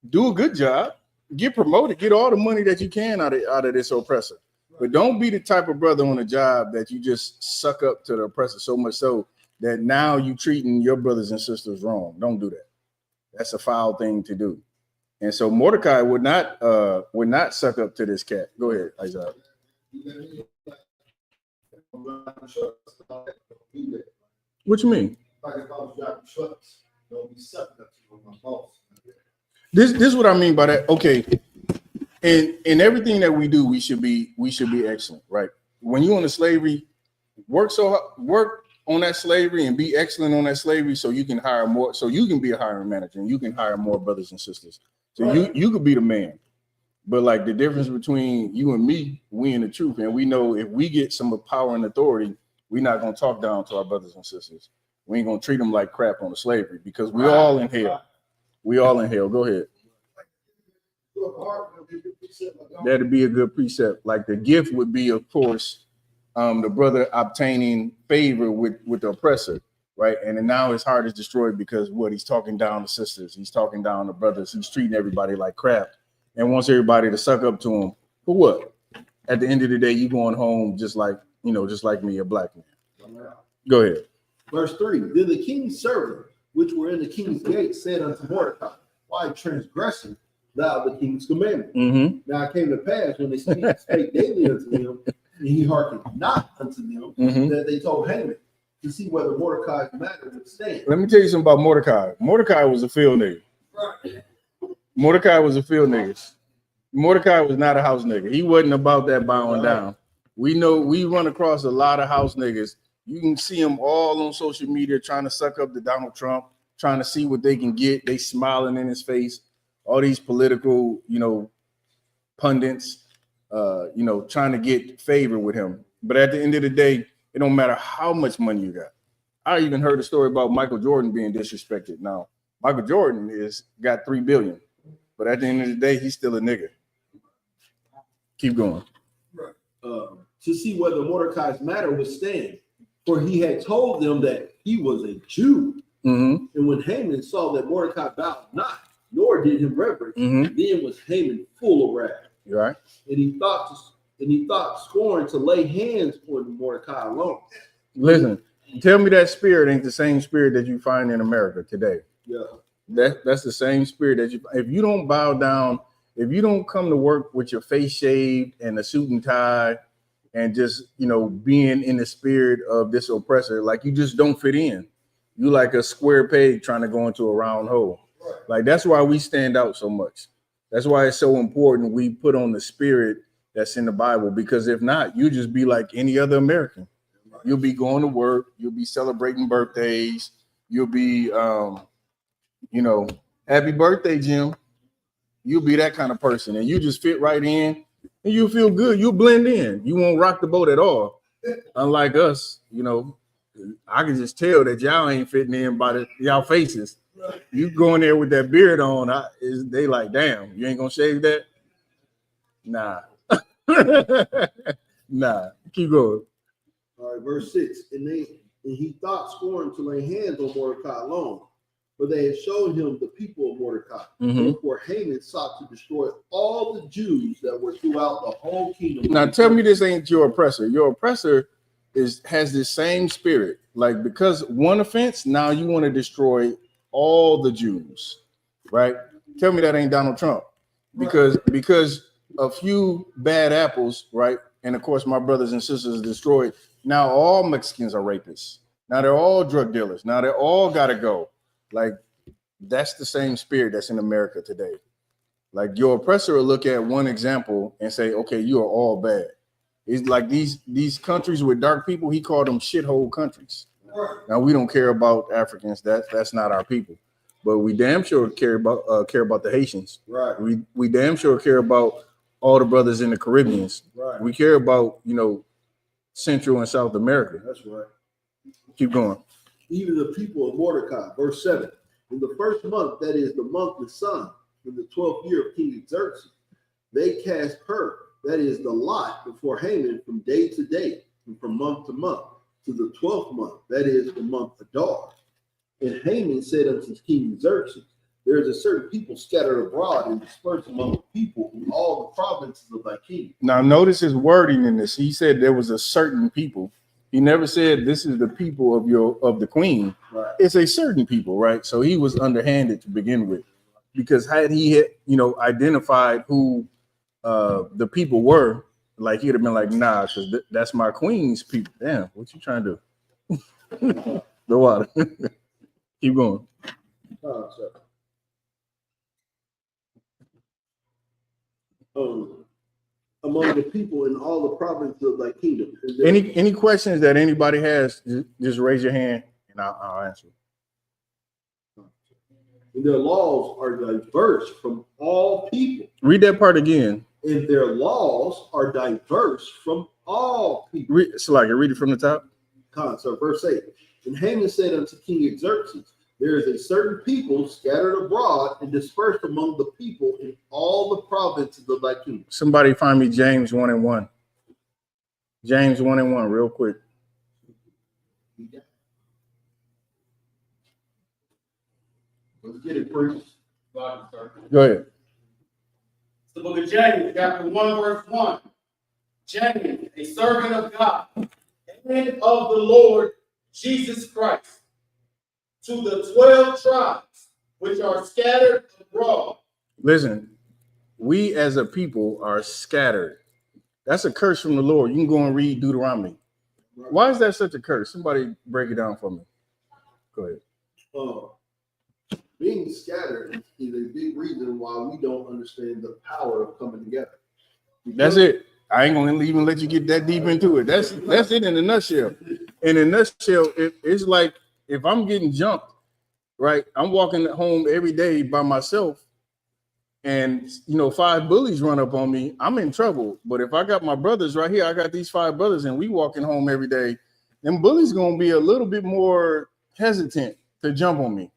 do a good job, get promoted, get all the money that you can out of this oppressor. But don't be the type of brother on the job that you just suck up to the oppressor so much so that now you treating your brothers and sisters wrong. Don't do that. That's a foul thing to do. And so Mordecai would not suck up to this cat. Go ahead, Isaiah. What you mean? This is what I mean by that. Okay. In everything that we do, we should be excellent, right? When you're on the slavery, work on that slavery and be excellent on that slavery so you can hire more, so you can be a hiring manager and you can hire more brothers and sisters. So right. you could be the man. But like the difference between you and me, we in the truth, and we know if we get some power and authority, we're not gonna talk down to our brothers and sisters. We ain't gonna treat them like crap on the slavery because we're all in hell. We all in hell. Go ahead. That'd be a good precept. Like the gift would be, of course, the brother obtaining favor with the oppressor, right? And then now his heart is destroyed because he's talking down to sisters, he's talking down to brothers, he's treating everybody like crap, and wants everybody to suck up to him. For what? At the end of the day, you going home just like me, a black man. Go ahead. Verse 3. Then the king's servant, which were in the king's gate, said unto Mordecai, why transgressing thou the king's commandment? Mm-hmm. Now it came to pass when they spake daily unto him, and he hearkened not unto them, that they told Haman to see whether Mordecai's matter would stand. Let me tell you something about Mordecai. Mordecai was a field nigga. Right. Mordecai was a field nigga. Mordecai was not a house nigga. He wasn't about that bowing down. We run across a lot of house niggas. You can see them all on social media trying to suck up to Donald Trump, trying to see what they can get. They smiling in his face. All these political, pundits, trying to get favor with him. But at the end of the day, it don't matter how much money you got. I even heard a story about Michael Jordan being disrespected. Now, Michael Jordan got $3 billion, but at the end of the day, he's still a nigga. Keep going. Right. To see whether Mordecai's matter would stand, for he had told them that he was a Jew. Mm-hmm. And when Haman saw that Mordecai bowed not, nor did him reverence, then was Haman full of wrath. You're right. And he thought scorn to lay hands on Mordecai alone. Listen, tell me that spirit ain't the same spirit that you find in America today. Yeah. That's the same spirit if you don't bow down, if you don't come to work with your face shaved and a suit and tie and just, being in the spirit of this oppressor, like you just don't fit in. You like a square peg trying to go into a round hole. Right. Like that's why we stand out so much. That's why it's so important we put on the spirit that's in the Bible, because if not, you just be like any other American. Right. You'll be going to work. You'll be celebrating birthdays. You'll be, happy birthday, Jim. You'll be that kind of person, and you just fit right in, and you feel good. You'll blend in. You won't rock the boat at all. Unlike us, I can just tell that y'all ain't fitting in by y'all faces. Right. You go in there with that beard on, they like, damn, you ain't gonna shave that? Nah. Nah. Keep going. All right, verse 6. And he thought scorn to lay hands on Mordecai alone, but they had shown him the people of Mordecai. Therefore Haman sought to destroy all the Jews that were throughout the whole kingdom. Now tell me this ain't your oppressor. Your oppressor has this same spirit. Like, because one offense, now you want to destroy all the Jews, right? Tell me that ain't Donald Trump. Because a few bad apples, right? And of course, my brothers and sisters are destroyed. Now all Mexicans are rapists. Now they're all drug dealers. Now they all got to go. Like, that's the same spirit that's in America today. Like, your oppressor will look at one example and say, okay, you are all bad. It's like these countries with dark people, he called them shithole countries. Now, we don't care about Africans. That's not our people. But we damn sure care about the Haitians. Right. We damn sure care about all the brothers in the Caribbeans. Right. We care about, Central and South America. That's right. Keep going. Even the people of Mordecai, verse 7. In the first month, that is the month of Sun, in the 12th year of King Xerxes, they cast pur, that is the lot, before Haman from day to day, and from month to month, to the 12th month, that is the month of Adar. And Haman said unto King Xerxes, there is a certain people scattered abroad and dispersed among the people in all the provinces of thy kingdom. Now, notice his wording in this. He said there was a certain people. He never said this is the people of the queen. Right. It's a certain people, right? So he was underhanded to begin with, because had he identified who the people were, like, he'd have been like, nah, because that's my queen's people. Damn, what you trying to do? The water. Keep going. Among the people in all the provinces of thy kingdom. Any questions that anybody has, just raise your hand and I'll answer. And their laws are diverse from all people. Read that part again. And their laws are diverse from all people. Read it from the top. So verse 8. And Haman said unto King Xerxes, there is a certain people scattered abroad and dispersed among the people in all the provinces of thy kingdom. Somebody find me James 1:1. James 1:1, real quick. Let's get it, priest. Go ahead. It's the book of James, chapter 1, verse 1. James, a servant of God and of the Lord Jesus Christ, to the 12 tribes which are scattered abroad. Listen, we as a people are scattered. That's a curse from the Lord. You can go and read Deuteronomy. Why is that such a curse? Somebody break it down for me. Go ahead. Being scattered is a big reason why we don't understand the power of coming together. That's it. I ain't gonna even let you get that deep into it. That's it in a nutshell. In a nutshell, it's like if I'm getting jumped, right? I'm walking home every day by myself, and 5 bullies run up on me, I'm in trouble. But if I got my brothers right here, I got these 5 brothers, and we walking home every day, them bullies gonna be a little bit more hesitant to jump on me.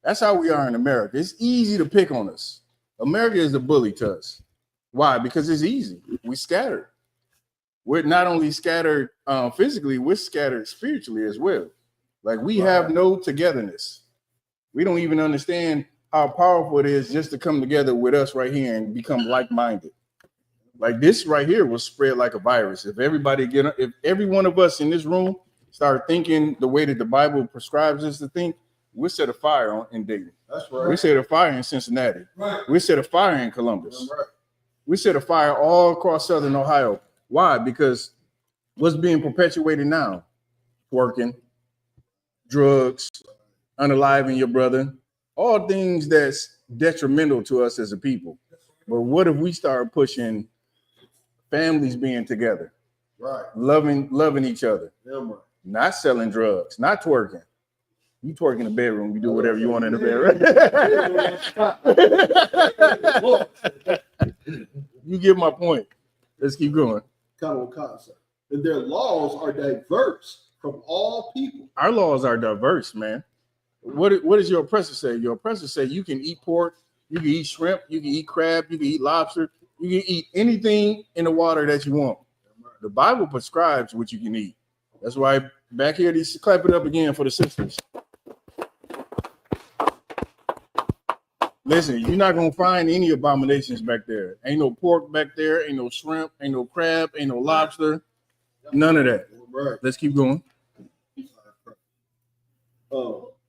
That's how we are in America. It's easy to pick on us. America is a bully to us. Why? Because it's easy. We scattered. We're not only scattered physically, we're scattered spiritually as well. Like, we have no togetherness. We don't even understand how powerful it is just to come together with us right here and become like-minded. Like, this right here will spread like a virus. If every one of us in this room start thinking the way that the Bible prescribes us to think, we'll set a fire in Dayton. That's right. We set a fire in Cincinnati. Right. We set a fire in Columbus. That's right. We set a fire all across Southern Ohio. Why? Because what's being perpetuated now? Twerking, drugs, unaliving your brother, all things that's detrimental to us as a people. But what if we start pushing families being together, right, loving each other, right, not selling drugs, not twerking? You twerk in the bedroom, you do whatever you want in the bedroom. You get my point. Let's keep going. Common concept. And their laws are diverse from all people. Our laws are diverse, man. What does your oppressor say? Your oppressor say you can eat pork, you can eat shrimp, you can eat crab, you can eat lobster, you can eat anything in the water that you want. The Bible prescribes what you can eat. That's why back here, these clap it up again for the sisters. Listen, you're not gonna find any abominations back there. Ain't no pork back there, ain't no shrimp, ain't no crab, ain't no lobster, none of that. Right. Let's keep going.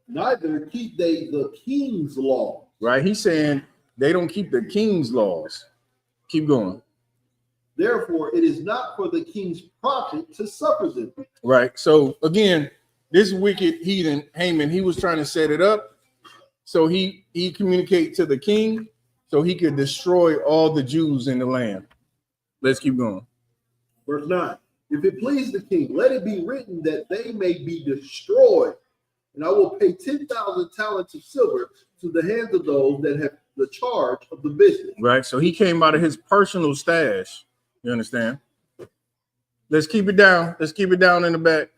Neither keep they the king's law. Right. He's saying they don't keep the king's laws. Keep going. Therefore, it is not for the king's profit to suffer them. Right. So again, this wicked heathen Haman, he was trying to set it up so he communicated to the king so he could destroy all the Jews in the land. Let's keep going. Verse 9. If it please the king, let it be written that they may be destroyed, and I will pay 10,000 talents of silver to the hands of those that have the charge of the business. Right. So he came out of his personal stash. You understand? Let's keep it down. Let's keep it down in the back.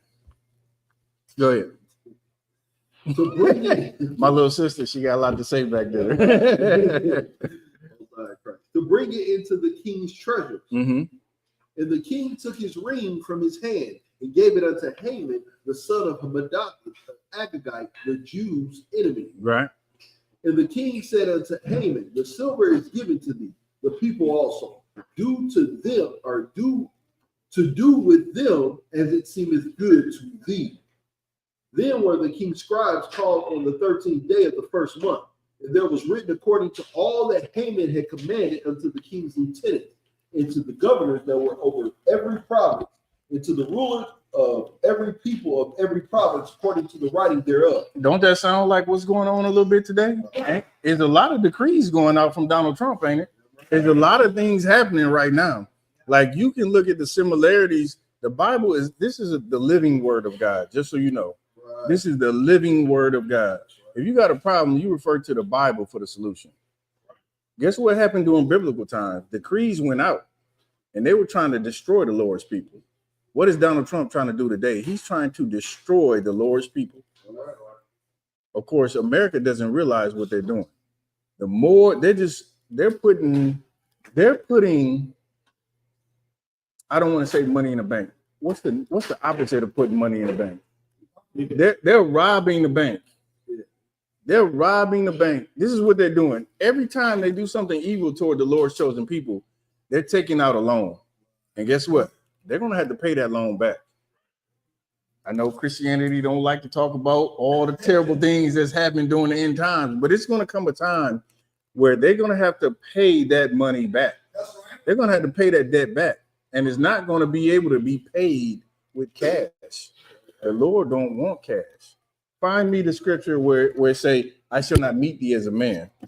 Go ahead. To bring it, my little sister, she got a lot to say back there. To bring it into the king's treasures. Mm-hmm. And the king took his ring from his hand and gave it unto Haman, the son of Hammedatha, Agagite, the Jews' enemy. Right. And the king said unto Haman, the silver is given to thee, the people also. Do to them, or do with them as it seemeth good to thee. Then were the king's scribes called on the 13th day of the first month, and there was written according to all that Haman had commanded unto the king's lieutenant, and to the governors that were over every province, and to the rulers of every people of every province according to the writing thereof. Don't that sound like what's going on a little bit today? There's a lot of decrees going out from Donald Trump, ain't it? There's a lot of things happening right now. Like you can look at the similarities. The Bible is, the living word of God, just so you know. Right. This is the living word of God. If you got a problem, you refer to the Bible for the solution. Guess what happened during biblical times? Decrees went out and they were trying to destroy the Lord's people. What is Donald Trump trying to do today? He's trying to destroy the Lord's people. Of course, America doesn't realize what they're doing. The more they're putting, I don't want to say money in the bank. What's the opposite of putting money in the bank? They're robbing the bank. They're robbing the bank. This is what they're doing. Every time they do something evil toward the Lord's chosen people, they're taking out a loan. And guess what? They're going to have to pay that loan back. I know Christianity don't like to talk about all the terrible things that's happening during the end times, but it's going to come a time where they're going to have to pay that money back. They're going to have to pay that debt back. And it's not going to be able to be paid with cash. The Lord don't want cash. Find me the scripture where it say, I shall not meet thee as a man. I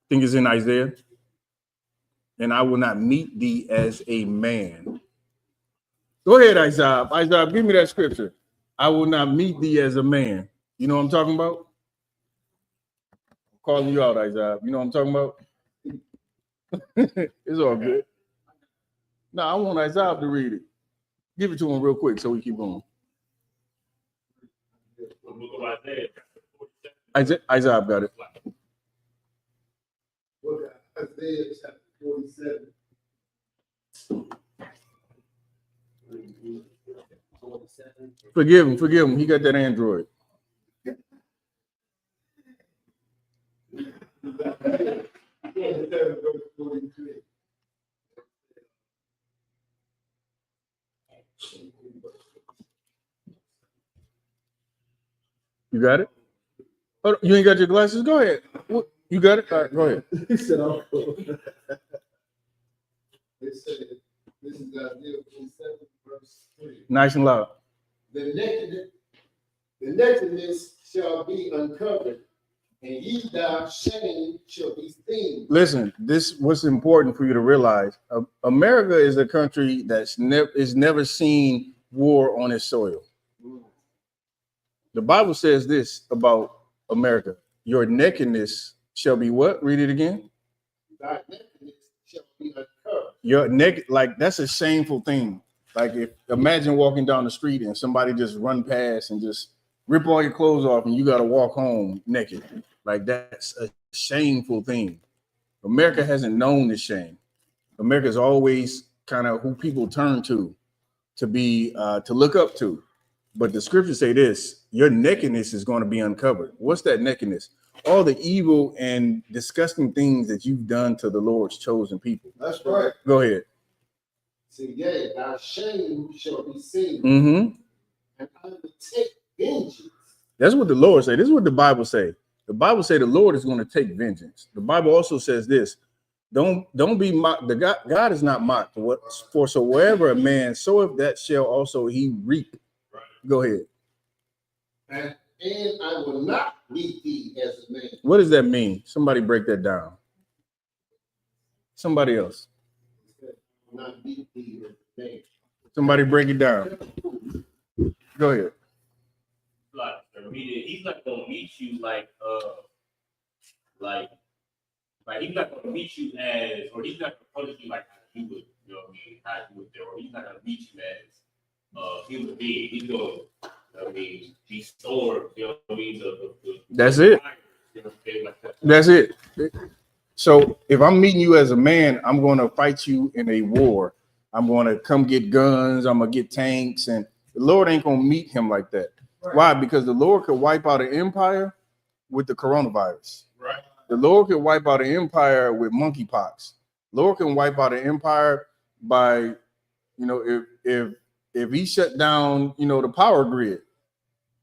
think it's in Isaiah. And I will not meet thee as a man. Go ahead, Isaiah. Isaiah, give me that scripture. I will not meet thee as a man. You know what I'm talking about? I'm calling you out, Isaiah. You know what I'm talking about? It's all good. No, I want Isaiah to read it. Give it to him real quick so we keep going. Isaiah got it. Isaiah chapter 47. Forgive him. He got that Android. You got it? Oh, you ain't got your glasses? Go ahead. You got it? All right, go ahead. He said, "Oh." It said, this is Isaiah 47, verse 3. Nice and loud. The nakedness shall be uncovered, and ye thou shame shall be seen. Listen, this what's important for you to realize. America is a country that's never seen war on its soil. The Bible says this about America: your nakedness shall be what? Read it again. Thy nakedness shall be uncovered. Your naked, like that's a shameful thing. Like imagine walking down the street and somebody just run past and just rip all your clothes off and you got to walk home naked. Like that's a shameful thing. America hasn't known this shame. America's always kind of who people turn to be to look up to. But the scriptures say this: your nakedness is going to be uncovered. What's that nakedness? All the evil and disgusting things that you've done to the Lord's chosen people. That's right. Go ahead. See, yea, thy shame shall be seen, and I will take vengeance. That's what the Lord say. This is what the Bible say. The Bible say the Lord is going to take vengeance. The Bible also says this: don't be mocked. God is not mocked. For so wherever a man soweth, that shall also he reap. Right. Go ahead. And I will not meet thee as a man. What does that mean? Somebody break that down. Somebody else. Not meet thee as a man. Somebody break it down. Go ahead. Like, he's not gonna meet you like he's not gonna meet you as, or he's not gonna punish you like how you would, you know what I mean, how you would do, or he's not gonna meet you as a human being. He's gonna, you know what I mean, be stormed, you know what I mean? That's it. You know, like that. That's it. So if I'm meeting you as a man, I'm going to fight you in a war. I'm going to come get guns. I'm going to get tanks. And the Lord ain't going to meet him like that. Right. Why? Because the Lord could wipe out an empire with the coronavirus. Right. The Lord could wipe out an empire with monkeypox. The Lord can wipe out an empire by, you know, if he shut down, you know, the power grid.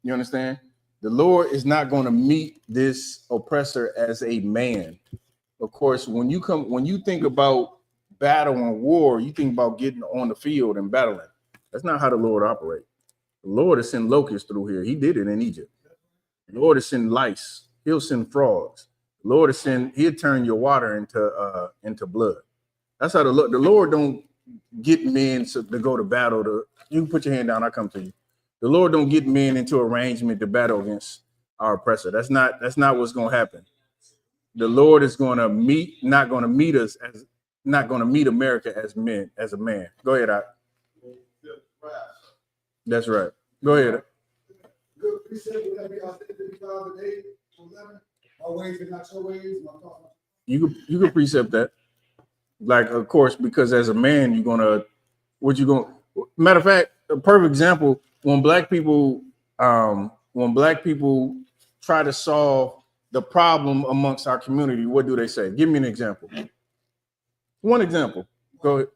You understand? The Lord is not going to meet this oppressor as a man. Of course, when you think about battle and war, you think about getting on the field and battling. That's not how the Lord operates. The Lord has sent locusts through here. He did it in Egypt. The Lord has sent lice. He'll send frogs. The Lord has sent, he'll turn your water into blood. That's how the Lord don't get men to go to battle. You can put your hand down, I come to you. The Lord don't get men into arrangement to battle against our oppressor. That's not what's going to happen. The Lord is going to not going to meet us as, not going to meet America as men, as a man. Go ahead, Ike. That's right. Go ahead. You could precept that. Like, of course, because as a man, you're gonna, matter of fact, a perfect example, when black people try to solve the problem amongst our community, what do they say? Give me an example. One example. Go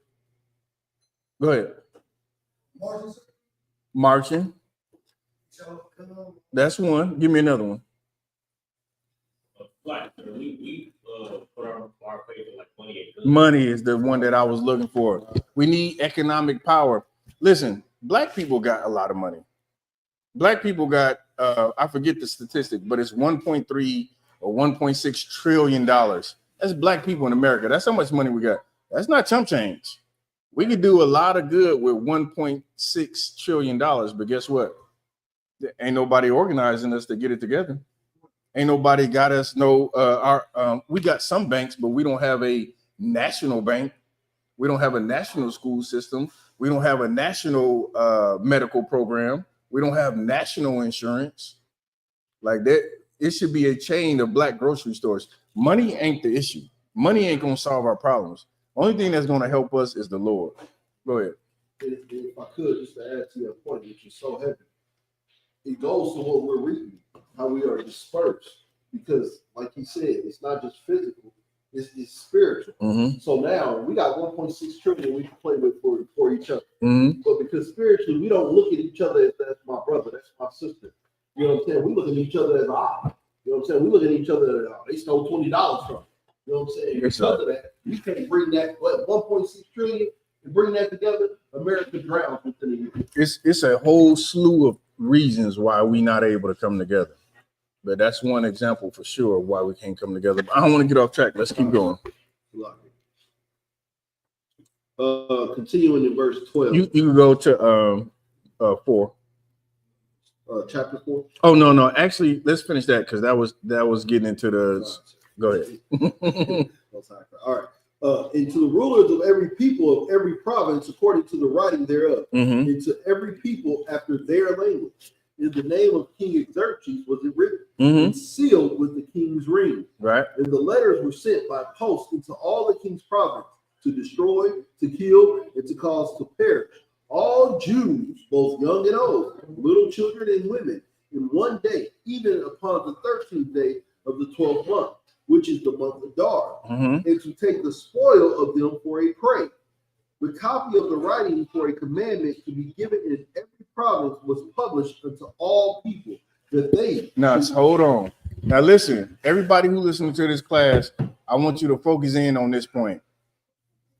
ahead. Marching. That's one. Give me another one. We put our faith in like money. Money is the one that I was looking for. We need economic power. Listen, black people got a lot of money. Black people got, I forget the statistic, but it's 1.3 or 1.6 trillion dollars. That's black people in America. That's how much money we got. That's not chump change. We could do a lot of good with 1.6 trillion dollars, but guess what? There ain't nobody organizing us to get it together. Ain't nobody got us we got some banks, but we don't have a national bank. We don't have a national school system. We don't have a national medical program. We don't have national insurance. Like that, it should be a chain of black grocery stores. Money ain't the issue. Money ain't gonna solve our problems. Only thing that's gonna help us is the Lord. Go ahead. If I could, just to add to your point, which is so heavy, it goes to what we're reading, how we are dispersed. Because, like he said, it's not just physical, it's spiritual. Mm-hmm. So now we got 1.6 trillion we can play with for each other. Mm-hmm. But because spiritually, we don't look at each other as that's my brother, that's my sister. You know what I'm saying? We look at each other as you know what I'm saying? We look at each other as they stole $20 from. You know what I'm saying? Because of that, we can't bring that 1.6 trillion and bring that together. America drowns within a year. It's a whole slew of reasons why we're not able to come together. But that's one example for sure of why we can't come together. But I don't want to get off track. Let's keep going. Continuing in verse 12. You can go to 4. Chapter 4. Oh no. Actually, let's finish that because that was getting into the. Go ahead. All right. And to the rulers of every people of every province, according to the writing thereof, mm-hmm. and to every people after their language. In the name of King Xerxes was it written, mm-hmm. and sealed with the king's ring. Right. And the letters were sent by post into all the king's province to destroy, to kill, and to cause to perish all Jews, both young and old, little children and women, in one day, even upon the 13th day of the 12th month, which is the month of Adar, mm-hmm. and to take the spoil of them for a prey. The copy of the writing for a commandment to be given in every province was published unto all people that they. Now, hold on. Now, listen, everybody who listening to this class, I want you to focus in on this point.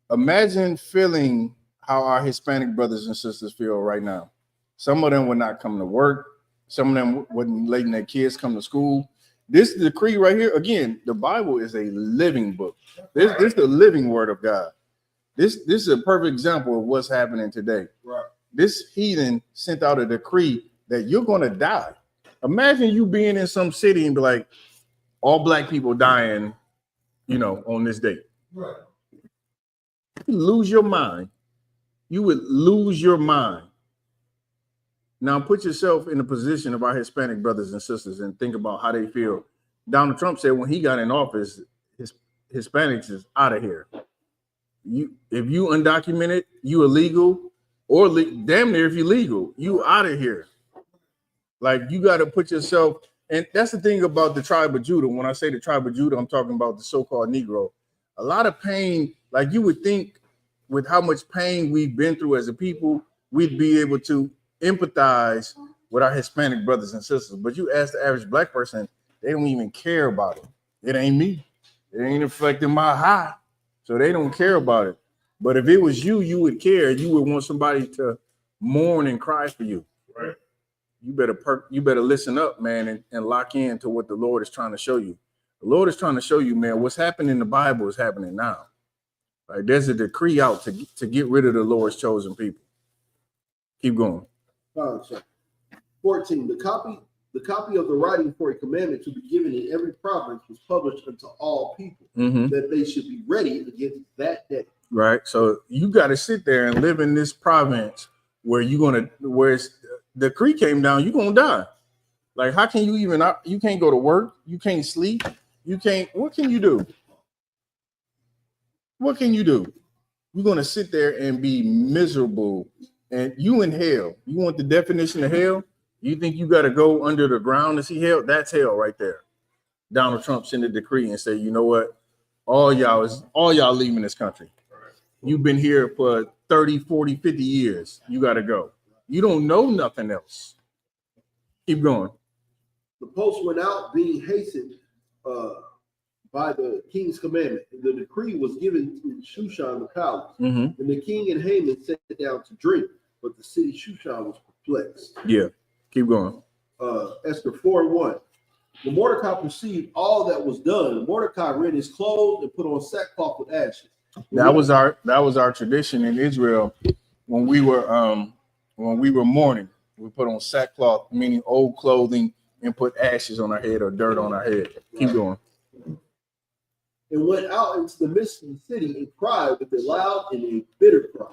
Imagine feeling how our Hispanic brothers and sisters feel right now. Some of them would not come to work. Some of them wouldn't letting their kids come to school. This decree right here, again, the Bible is a living book. This is the living word of God. This is a perfect example of what's happening today. Right. This heathen sent out a decree that you're going to die. Imagine you being in some city and be like, all black people dying, on this date. Right. You lose your mind. You would lose your mind. Now put yourself in the position of our Hispanic brothers and sisters and think about how they feel. Donald Trump said when he got in office, Hispanics is out of here. If you undocumented, you illegal, or damn near if you legal, you out of here. Like you got to put yourself, and that's the thing about the tribe of Judah. When I say the tribe of Judah, I'm talking about the so-called Negro. A lot of pain, like you would think with how much pain we've been through as a people, we'd be able to empathize with our Hispanic brothers and sisters. But you ask the average black person, they don't even care about it. It ain't me. It ain't affecting my high. So they don't care about it. But if it was you, you would care. You would want somebody to mourn and cry for you. Right. You better listen up, man, and lock in to what the Lord is trying to show you. The Lord is trying to show you, man, what's happening in the Bible is happening now. Like there's a decree out to get rid of the Lord's chosen people. Keep going. 14. The copy of the writing for a commandment to be given in every province was published unto all people, that they should be ready against that day. Right. So you got to sit there and live in this province where the decree came down, you're gonna die. Like, how can you can't go to work, you can't sleep, what can you do? What can you do? You're gonna sit there and be miserable, and you in hell. You want the definition of hell? You think you got to go under the ground to see hell? That's hell right there. Donald Trump sent a decree and said, you know what? All y'all leaving this country. You've been here for 30, 40, 50 years. You got to go. You don't know nothing else. Keep going. The post went out being hastened by the king's commandment. And the decree was given to Shushan the palace. And the king and Haman sat down to drink, but the city Shushan was perplexed. Yeah. Keep going. Esther 4:1. When Mordecai perceived all that was done, Mordecai rent his clothes and put on sackcloth with ashes. That was our tradition in Israel when we were mourning. We put on sackcloth, meaning old clothing, and put ashes on our head or dirt on our head. Keep going. And went out into the midst of the city and cried with a loud and a bitter cry.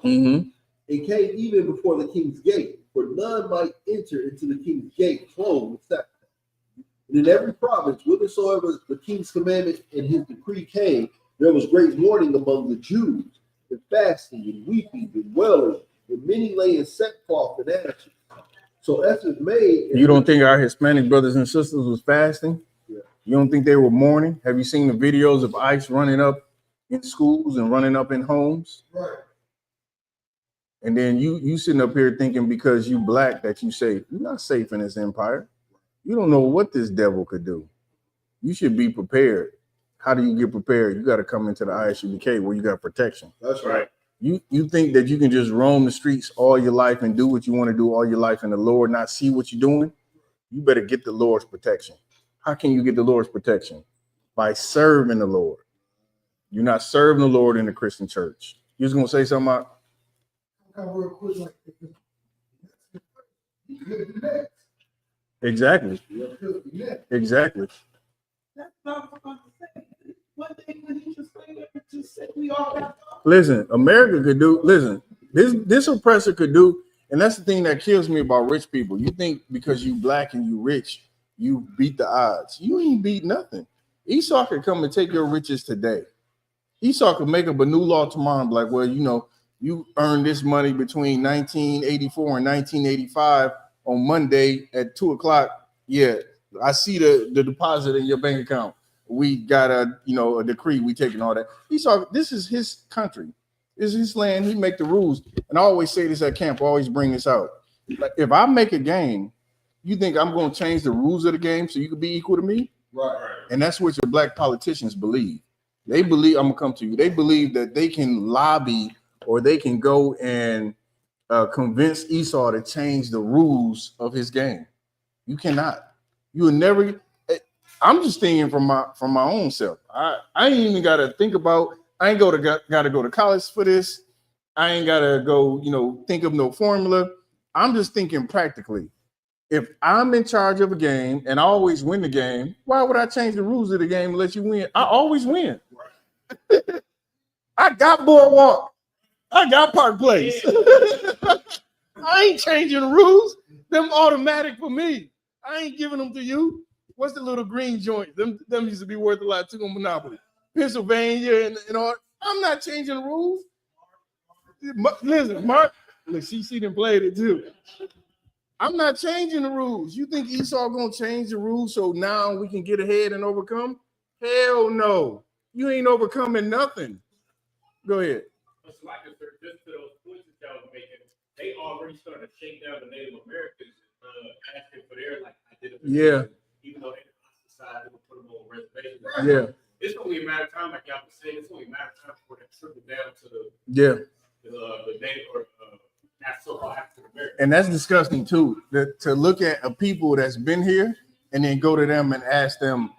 And came even before the king's gate, for none might enter into the king's gate clothed with sackcloth. And in every province, whithersoever the king's commandment and his decree came, there was great mourning among the Jews, and fasting, and weeping, and wailing, and many lay in sackcloth and ashes. So Esther made. You don't think our Hispanic brothers and sisters was fasting? Yeah. You don't think they were mourning? Have you seen the videos of ICE running up in schools and running up in homes? Right. And then you sitting up here thinking because you black that you safe. You're not safe in this empire. You don't know what this devil could do. You should be prepared. How do you get prepared? You got to come into the ISUPK where you got protection. That's right. You think that you can just roam the streets all your life and do what you want to do all your life and the Lord not see what you're doing? You better get the Lord's protection. How can you get the Lord's protection? By serving the Lord. You're not serving the Lord in the Christian church. You was going to say something about? Exactly. Exactly. That's not what I'm saying. One day when he just said we all got. Listen, America could do. Listen, this oppressor could do, and that's the thing that kills me about rich people. You think because you black and you rich, you beat the odds. You ain't beat nothing. Esau could come and take your riches today. Esau could make up a new law tomorrow and be like, well, you earned this money between 1984 and 1985 on Monday at 2:00. Yeah, I see the deposit in your bank account. We got a decree. We taking all that. Esau, this is his country. This is his land. He make the rules. And I always say this at camp. I always bring this out. Like, if I make a game, you think I'm going to change the rules of the game so you can be equal to me? Right. And that's what your black politicians believe. They believe, I'm going to come to you. They believe that they can lobby or they can go and convince Esau to change the rules of his game. You cannot. You will never. I'm just thinking from my own self. I ain't even gotta think about. I ain't gotta go to college for this. I ain't gotta go, think of no formula. I'm just thinking practically. If I'm in charge of a game and I always win the game, why would I change the rules of the game and let you win? I always win. I got Boardwalk. I got Park Place. I ain't changing the rules. Them automatic for me. I ain't giving them to you. What's the little green joint? Them used to be worth a lot too on Monopoly. Pennsylvania and all. I'm not changing the rules. Listen, Mark, look, she done played it too. I'm not changing the rules. You think Esau gonna change the rules so now we can get ahead and overcome? Hell no. You ain't overcoming nothing. Go ahead. Just to those points that y'all was making, they already started to shake down the Native Americans, asking for their identification. Yeah. Even though they decided to put them on reservations. Yeah. It's only a matter of time, like y'all was saying. It's only a matter of time before that trickle down to the Native or so-called African American. And that's disgusting too. To look at a people that's been here and then go to them and ask them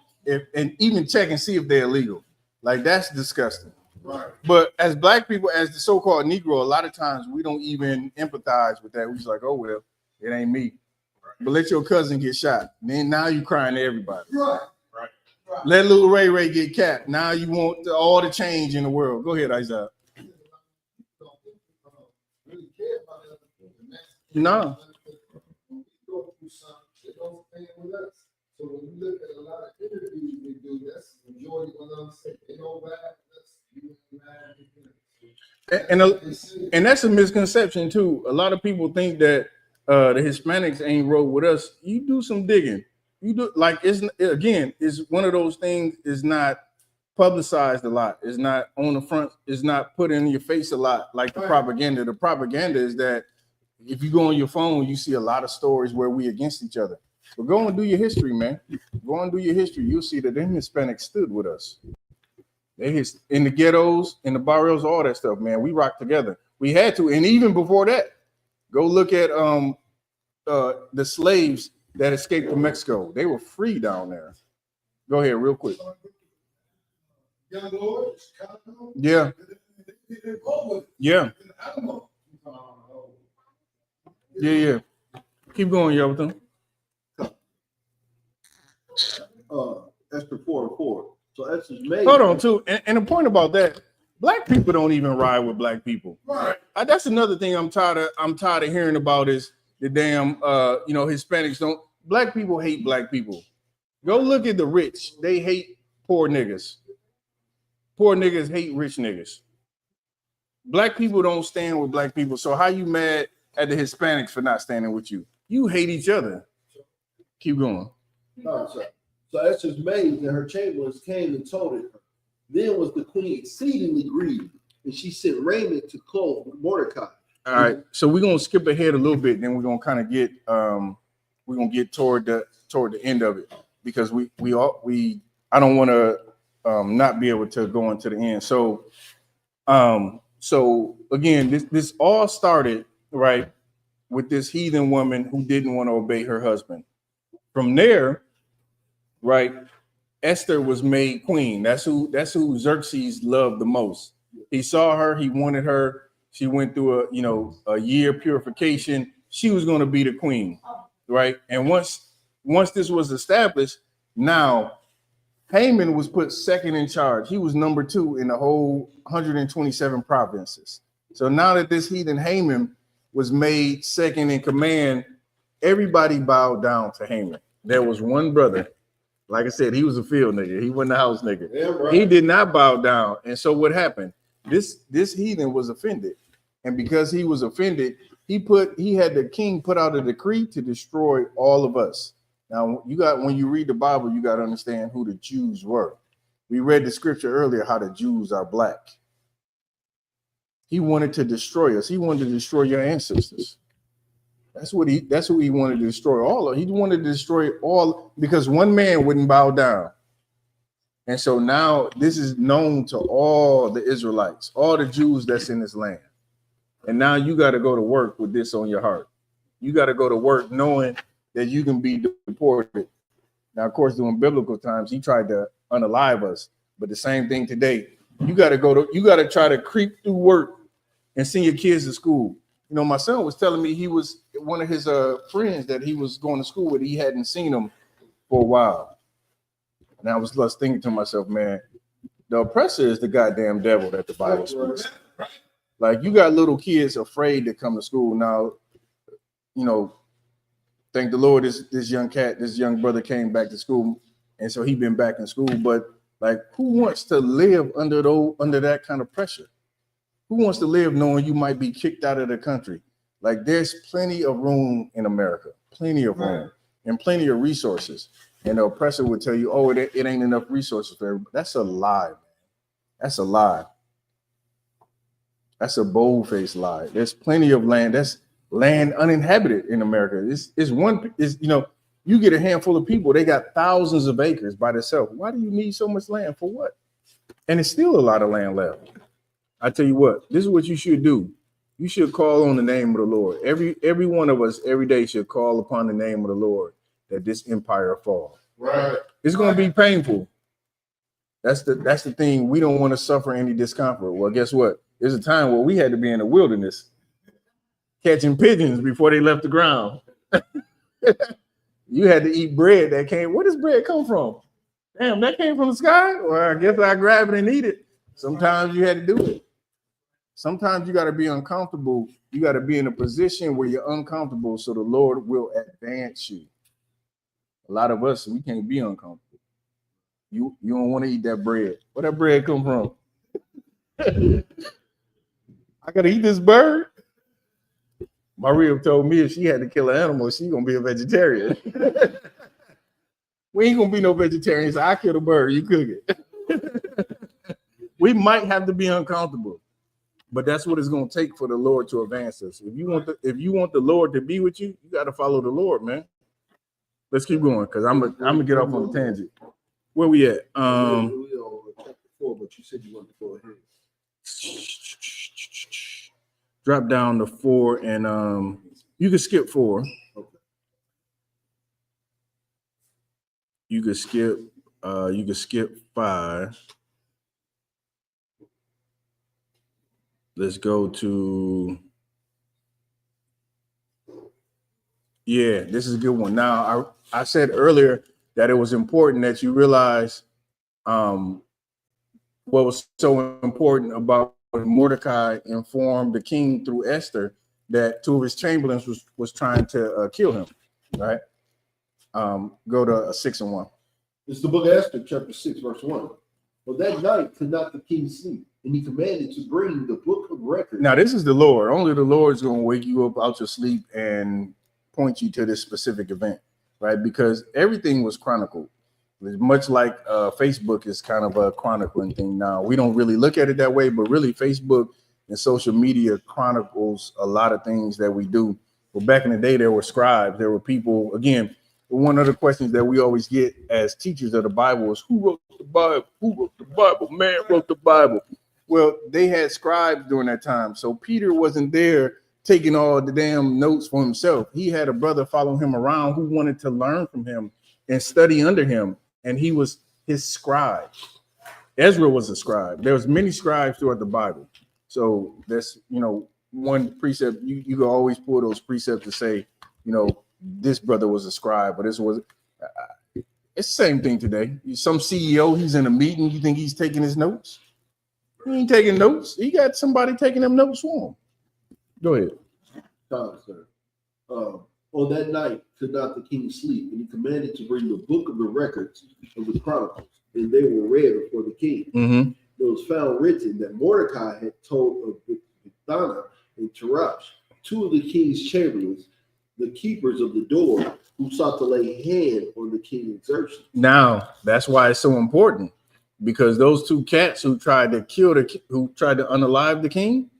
and even check and see if they're illegal. Like that's disgusting. Right. But as Black people, as the so-called Negro, a lot of times we don't even empathize with that. We're just like, oh well, it ain't me. Right. But let your cousin get shot. Then now you crying to everybody. Right. Right. Let little Ray get capped. Now you want all the change in the world. Go ahead, Isaiah. No. So when you look at a lot of interviews we do, that's the majority of what I'm saying. They know that. And that's a misconception too. A lot of people think that the Hispanics ain't roll with us. You do some digging. You do it's one of those things is not publicized a lot. It's not on the front. It's not put in your face a lot like the propaganda. The propaganda is that if you go on your phone, you see a lot of stories where we against each other. But go and do your history, man. Go and do your history. You'll see that them Hispanics stood with us. They in the ghettos, in the barrios, all that stuff, man. We rocked together. We had to, and even before that, go look at the slaves that escaped to Mexico. They were free down there. Go ahead, real quick. Yeah. Yeah. Yeah. Keep going, Yelton. Esther 4:4. So that's just made. Hold on, too. And the point about that, Black people don't even ride with Black people. Right. That's another thing I'm tired of hearing about is the damn Hispanics don't. Black people hate Black people. Go look at the rich. They hate poor niggas. Poor niggas hate rich niggas. Black people don't stand with Black people. So how you mad at the Hispanics for not standing with you? You hate each other. Keep going. No, sir. So Esther's maids and her chamberlains came and told it her. Then was the queen exceedingly grieved, and she sent raiment to clothe Mordecai. All right, so we're gonna skip ahead a little bit, then we're gonna kind of get toward the end of it because I don't want to not be able to go into the end. So again, this all started right with this heathen woman who didn't want to obey her husband. From there, right, Esther was made queen. That's who Xerxes loved the most. He saw her, he wanted her. She went through a year purification. She was going to be the queen, right? And once this was established, now Haman was put second in charge. He was number 2 in the whole 127 provinces. So now that this heathen Haman was made second in command, everybody bowed down to Haman. There was one brother. Like I said, he was a field nigga. He wasn't a house nigga. Yeah, right. He did not bow down. And so what happened? This heathen was offended. And because he was offended, he had the king put out a decree to destroy all of us. Now, when you read the Bible, you got to understand who the Jews were. We read the scripture earlier how the Jews are Black. He wanted to destroy us. He wanted to destroy your ancestors. That's who he wanted to destroy all of. He wanted to destroy all because one man wouldn't bow down. And so now this is known to all the Israelites, all the Jews that's in this land. And now you got to go to work with this on your heart. You got to go to work knowing that you can be deported. Now, of course, during biblical times, he tried to unalive us. But the same thing today. You got to try to creep through work and send your kids to school. You know, my son was telling me he was one of his friends that he was going to school with. He hadn't seen him for a while. And I was just thinking to myself, man, the oppressor is the goddamn devil that the Bible speaks. Like, you got little kids afraid to come to school. Now, you know, thank the Lord, this young brother came back to school, and so he been back in school. But like, who wants to live under that kind of pressure? Who wants to live knowing you might be kicked out of the country? Like, there's plenty of room in America, plenty of room, and plenty of resources. And the oppressor would tell you, oh, it ain't enough resources for everybody. That's a lie, man. That's a lie. That's a bold-faced lie. There's plenty of land. That's land uninhabited in America. You know, you get a handful of people, they got thousands of acres by themselves. Why do you need so much land for what? And it's still a lot of land left. I tell you what, this is what you should do. You should call on the name of the Lord. Every one of us every day should call upon the name of the Lord that this empire fall. Right. It's going to be painful. That's the thing. We don't want to suffer any discomfort. Well, guess what? There's a time where we had to be in the wilderness catching pigeons before they left the ground. You had to eat bread that came. Where does bread come from? Damn, that came from the sky? Well, I guess I grab it and eat it. Sometimes you had to do it. Sometimes you got to be uncomfortable. You got to be in a position where you're uncomfortable so the Lord will advance you. A lot of us, we can't be uncomfortable. You don't want to eat that bread. Where that bread come from? I got to eat this bird. Maria told me if she had to kill an animal, she's going to be a vegetarian. We ain't going to be no vegetarians. So I kill the bird, you cook it. We might have to be uncomfortable, but that's what it's going to take for the Lord to advance us. If you want the Lord to be with you, you got to follow the Lord, man. Let's keep going because I'm gonna get off on a tangent. Where we at? We on chapter 4, but you said you wanted to go ahead. Drop down to 4, and you can skip 4. Okay. You can skip 5. Let's go to, yeah, this is a good one. Now, I said earlier that it was important that you realize what was so important about when Mordecai informed the king through Esther that 2 of his chamberlains was trying to kill him, right? Go to 6 and 1. It's the book of Esther, chapter 6, verse 1. Well, that night could not the king sleep, and he commanded to bring the book of records. Now, this is the Lord. Only the Lord is going to wake you up out your sleep and point you to this specific event, right? Because everything was chronicled. It's much like Facebook is kind of a chronicling thing now. We don't really look at it that way, but really Facebook and social media chronicles a lot of things that we do. But back in the day, there were scribes. There were people, again, one of the questions that we always get as teachers of the Bible is, who wrote the Bible? Who wrote the Bible? Man wrote the Bible. Well, they had scribes during that time. So Peter wasn't there taking all the damn notes for himself. He had a brother following him around who wanted to learn from him and study under him. And he was his scribe. Ezra was a scribe. There was many scribes throughout the Bible. So that's, one precept, you can always pull those precepts to say, this brother was a scribe, but this was, it's the same thing today. Some CEO, he's in a meeting, you think he's taking his notes? He ain't taking notes. He got somebody taking them notes for him. Go ahead. Sir. On that night could not the king sleep, and he commanded to bring the book of the records of the chronicles, and they were read before the king. Mm-hmm. It was found written that Mordecai had told of Bigthana and Teresh, 2 of the king's chamberlains, the keepers of the door, who sought to lay hand on the king Xerxes. Now, that's why it's so important, because those 2 cats who tried to unalive the king,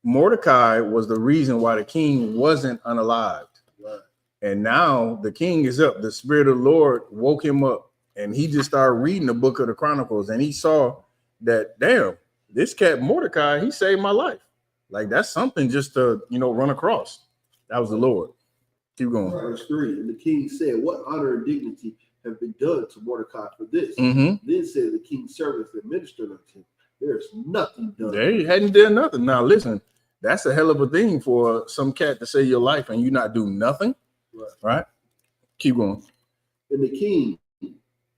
Mordecai was the reason why the king wasn't unalived. Right. And now the king is up. The Spirit of the Lord woke him up, and he just started reading the book of the Chronicles, and he saw that, damn, this cat Mordecai, he saved my life. Like that's something just to run across. That was the Lord. Keep going. Verse 3. And the king said, what honor and dignity have been done to Mordecai for this? Mm-hmm. Then said the king's servants that ministered unto him, there's nothing done. They hadn't done nothing. Now listen, that's a hell of a thing for some cat to save your life and you not do nothing. Right? Keep going. And the king,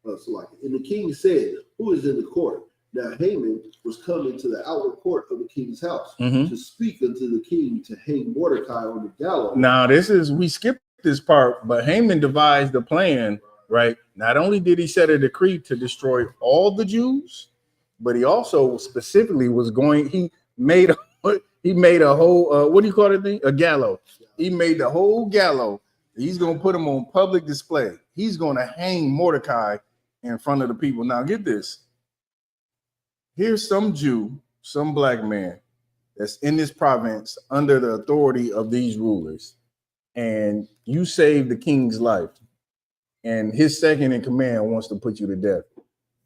and the king said, who is in the court? Now Haman was coming to the outer court of the king's house to speak unto the king to hang Mordecai on the gallows. Now we skipped this part, but Haman devised a plan, right? Not only did he set a decree to destroy all the Jews, but he also specifically he made a whole what do you call it thing? A gallows. He made the whole gallows. He's gonna put him on public display. He's gonna hang Mordecai in front of the people. Now get this. Here's some Jew, some black man that's in this province under the authority of these rulers, and you save the king's life, and his second in command wants to put you to death.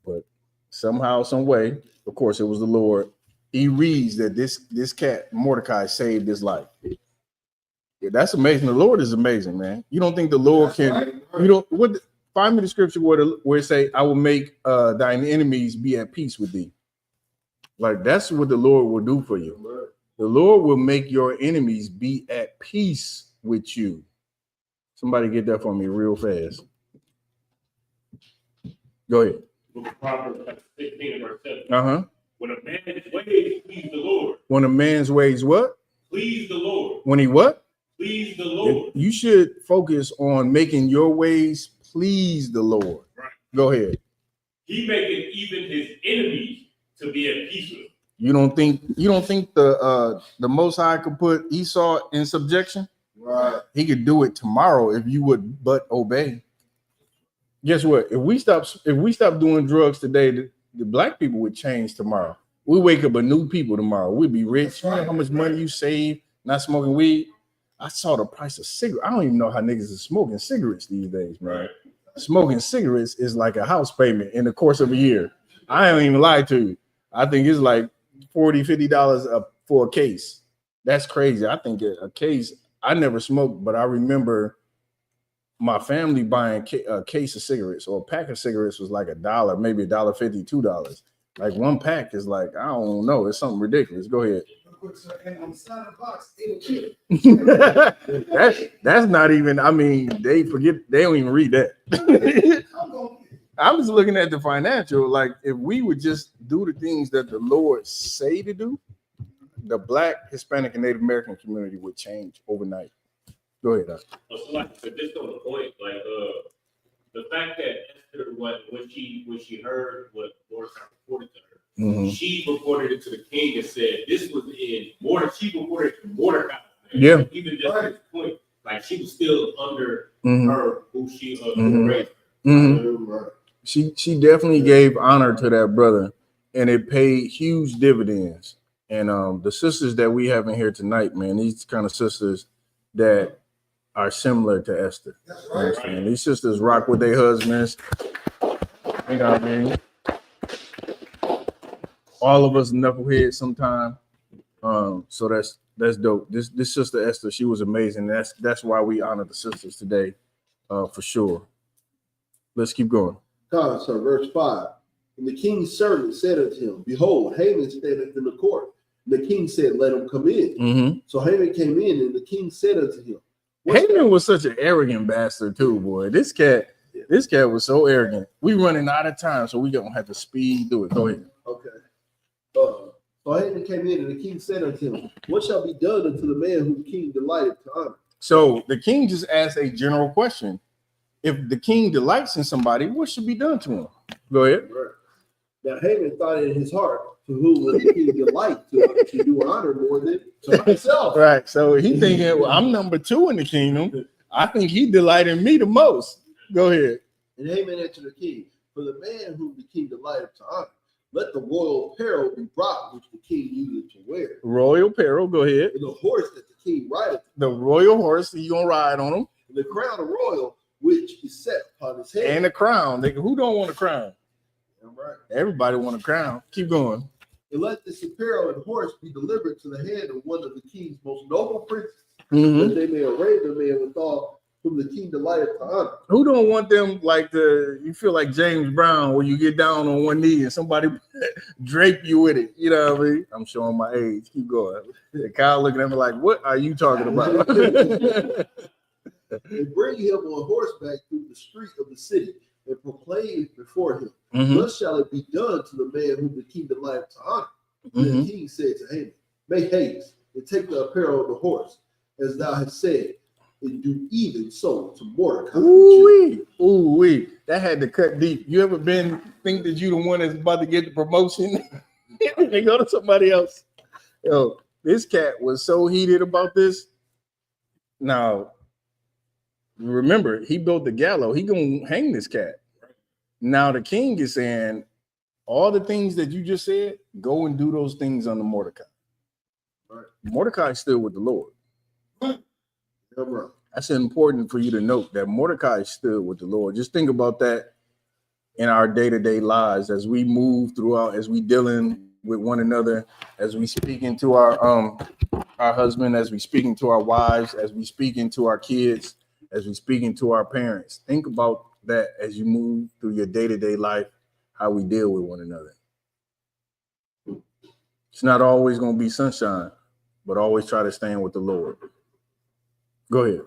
But somehow, some way, of course, it was the Lord. He reads that this cat Mordecai saved his life. Yeah, that's amazing. The Lord is amazing, man. You don't think the Lord can? Find me the scripture where it say, "I will make thine enemies be at peace with thee." Like that's what the Lord will do for you. The Lord will make your enemies be at peace with you. Somebody get that for me real fast. Go ahead. Proverbs 16 and verse 7. When a man's ways please the Lord. When a man's ways what? Please the Lord. When he what? Please the Lord. You should focus on making your ways please the Lord. Right. Go ahead. He maketh even his enemies to be at peace with him. You don't think the Most High could put Esau in subjection? Right. He could do it tomorrow if you would but obey. Guess what? If we stop doing drugs today, the black people would change tomorrow. We wake up a new people tomorrow. We'd be rich. You know how much money you save not smoking weed? I saw the price of cigarettes. I don't even know how niggas are smoking cigarettes these days, man. Right. Smoking cigarettes is like a house payment in the course of a year. I don't even lie to you. I think it's like $40, $50 for a case. That's crazy. I think a case, I never smoked, but I remember my family buying a case of cigarettes or a pack of cigarettes was like $1, maybe $1.50, $2. Like one pack is like, I don't know. It's something ridiculous. Go ahead. And on the side of the box, that's not even, I mean, they don't even read that. I'm just looking at the financial, like if we would just do the things that the Lord say to do, the Black, Hispanic, and Native American community would change overnight. Go ahead, Doc. So like, but just on the point, like the fact that Esther, when she heard what Mordecai reported to her, she reported it to the king and said this was in Mordecai. She reported it to Mordecai. Yeah. Even just at this point, like she was still under her who she raised. She definitely gave honor to that brother, and it paid huge dividends. And the sisters that we have in here tonight, man, these kind of sisters that are similar to Esther. Right. These sisters rock with their husbands. You know what I mean? All of us knuckleheads sometime. So that's dope. This sister Esther, she was amazing. That's why we honor the sisters today, for sure. Let's keep going. So verse 5. And the king's servant said unto him, behold, Haman standeth in the court. And the king said, let him come in. So Haman came in, and the king said unto him, Haman was such an arrogant bastard too, boy. This cat was so arrogant. We running out of time, so we gonna have to speed through it. Go ahead. Okay. So Haman came in, and the king said unto him, what shall be done unto the man whom the king delighted to honor? So the king just asked a general question. If the king delights in somebody, what should be done to him? Go ahead. Right. Now Haman thought in his heart, to whom would the king delight to do honor more than to myself? Right. So he thinking, well, I'm number 2 in the kingdom. I think he delighted me the most. Go ahead. And Haman answered the king, for the man whom the king delighted to honor, let the royal apparel be brought which the king used to wear. Royal apparel, go ahead. And the horse that the king rideth. The royal horse, you gonna ride on him. And the crown of royal which is set upon his head. And a crown. Nigga, who don't want a crown? Right. Everybody want a crown. Keep going. and let this apparel and horse be delivered to the hand of one of the king's most noble princes, Mhm. that they may array the man withal, whom the king delighteth to honor. Who don't want them like you feel like James Brown where you get down on one knee and somebody drape you with it? You know what I mean? I'm showing my age. Keep going. Kyle looking at me like, what are you talking about? And bring him on horseback through the street of the city, and proclaim it before him. Mhm. Thus shall it be done to the man whom the king delighteth to honor. Then the king said to Haman, make haste and take the apparel of the horse, as thou hast said, and do even so to Mordecai. Ooh-wee. That had to cut deep. You ever think that you the one that's about to get the promotion? They go to somebody else. Yo, this cat was so heated about this. Now, remember, he built the gallows. He gonna hang this cat. Now the king is saying, all the things that you just said, go and do those things under Mordecai. Right. Mordecai stood with the Lord. Right. That's important for you to note that Mordecai stood with the Lord. Just think about that in our day-to-day lives as we move throughout, as we dealing with one another, as we speak into our husband, as we speak into our wives, as we speak into our kids, as we speak into our parents. Think about that as you move through your day-to-day life, how we deal with one another. It's not always going to be sunshine, but always try to stand with the Lord. Go ahead.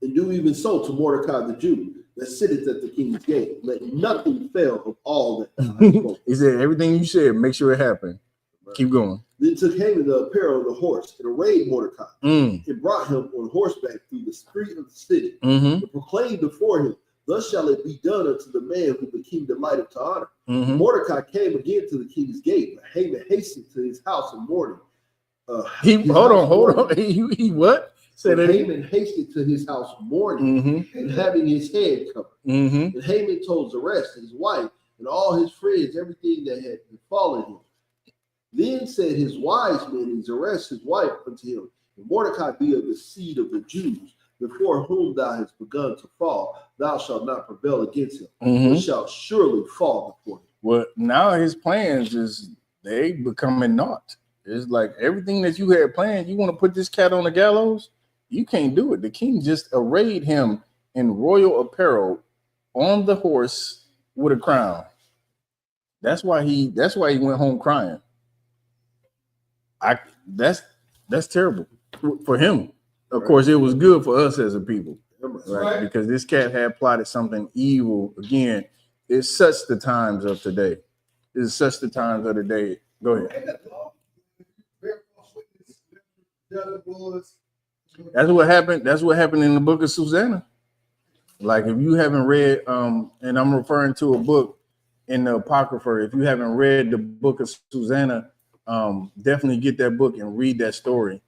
And do even so to Mordecai the Jew that sitteth at the king's gate. Let nothing fail of all that I have spoken. He said, everything you said, make sure it happened. Right. Keep going. Then took Haman the apparel of the horse and arrayed Mordecai, and brought him on horseback through the street of the city, and proclaimed before him, thus shall it be done unto the man whom the king delighteth to honor. Mordecai came again to the king's gate, but Haman hastened to his house in mourning. Hold on. He what? So Haman hasted to his house mourning, and having his head covered. And Haman told Zeresh, his wife, and all his friends everything that had befallen him. Then said his wise men and Zeresh his wife unto him, if Mordecai be of the seed of the Jews, before whom thou hast begun to fall, thou shalt not prevail against him, but shalt surely fall before him. Well, now his plans is they becoming naught. It's like everything that you had planned, you want to put this cat on the gallows? You can't do it. The king just arrayed him in royal apparel on the horse with a crown. That's why he went home crying. That's terrible for him. Of course, it was good for us as a people, right? Because this cat had plotted something evil. Again, it's such the times of today. It's such the times of the day. Go ahead. That's what happened. That's what happened in the book of Susanna. Like if you haven't read, and I'm referring to a book in the Apocrypha. If you haven't read the book of Susanna, definitely get that book and read that story.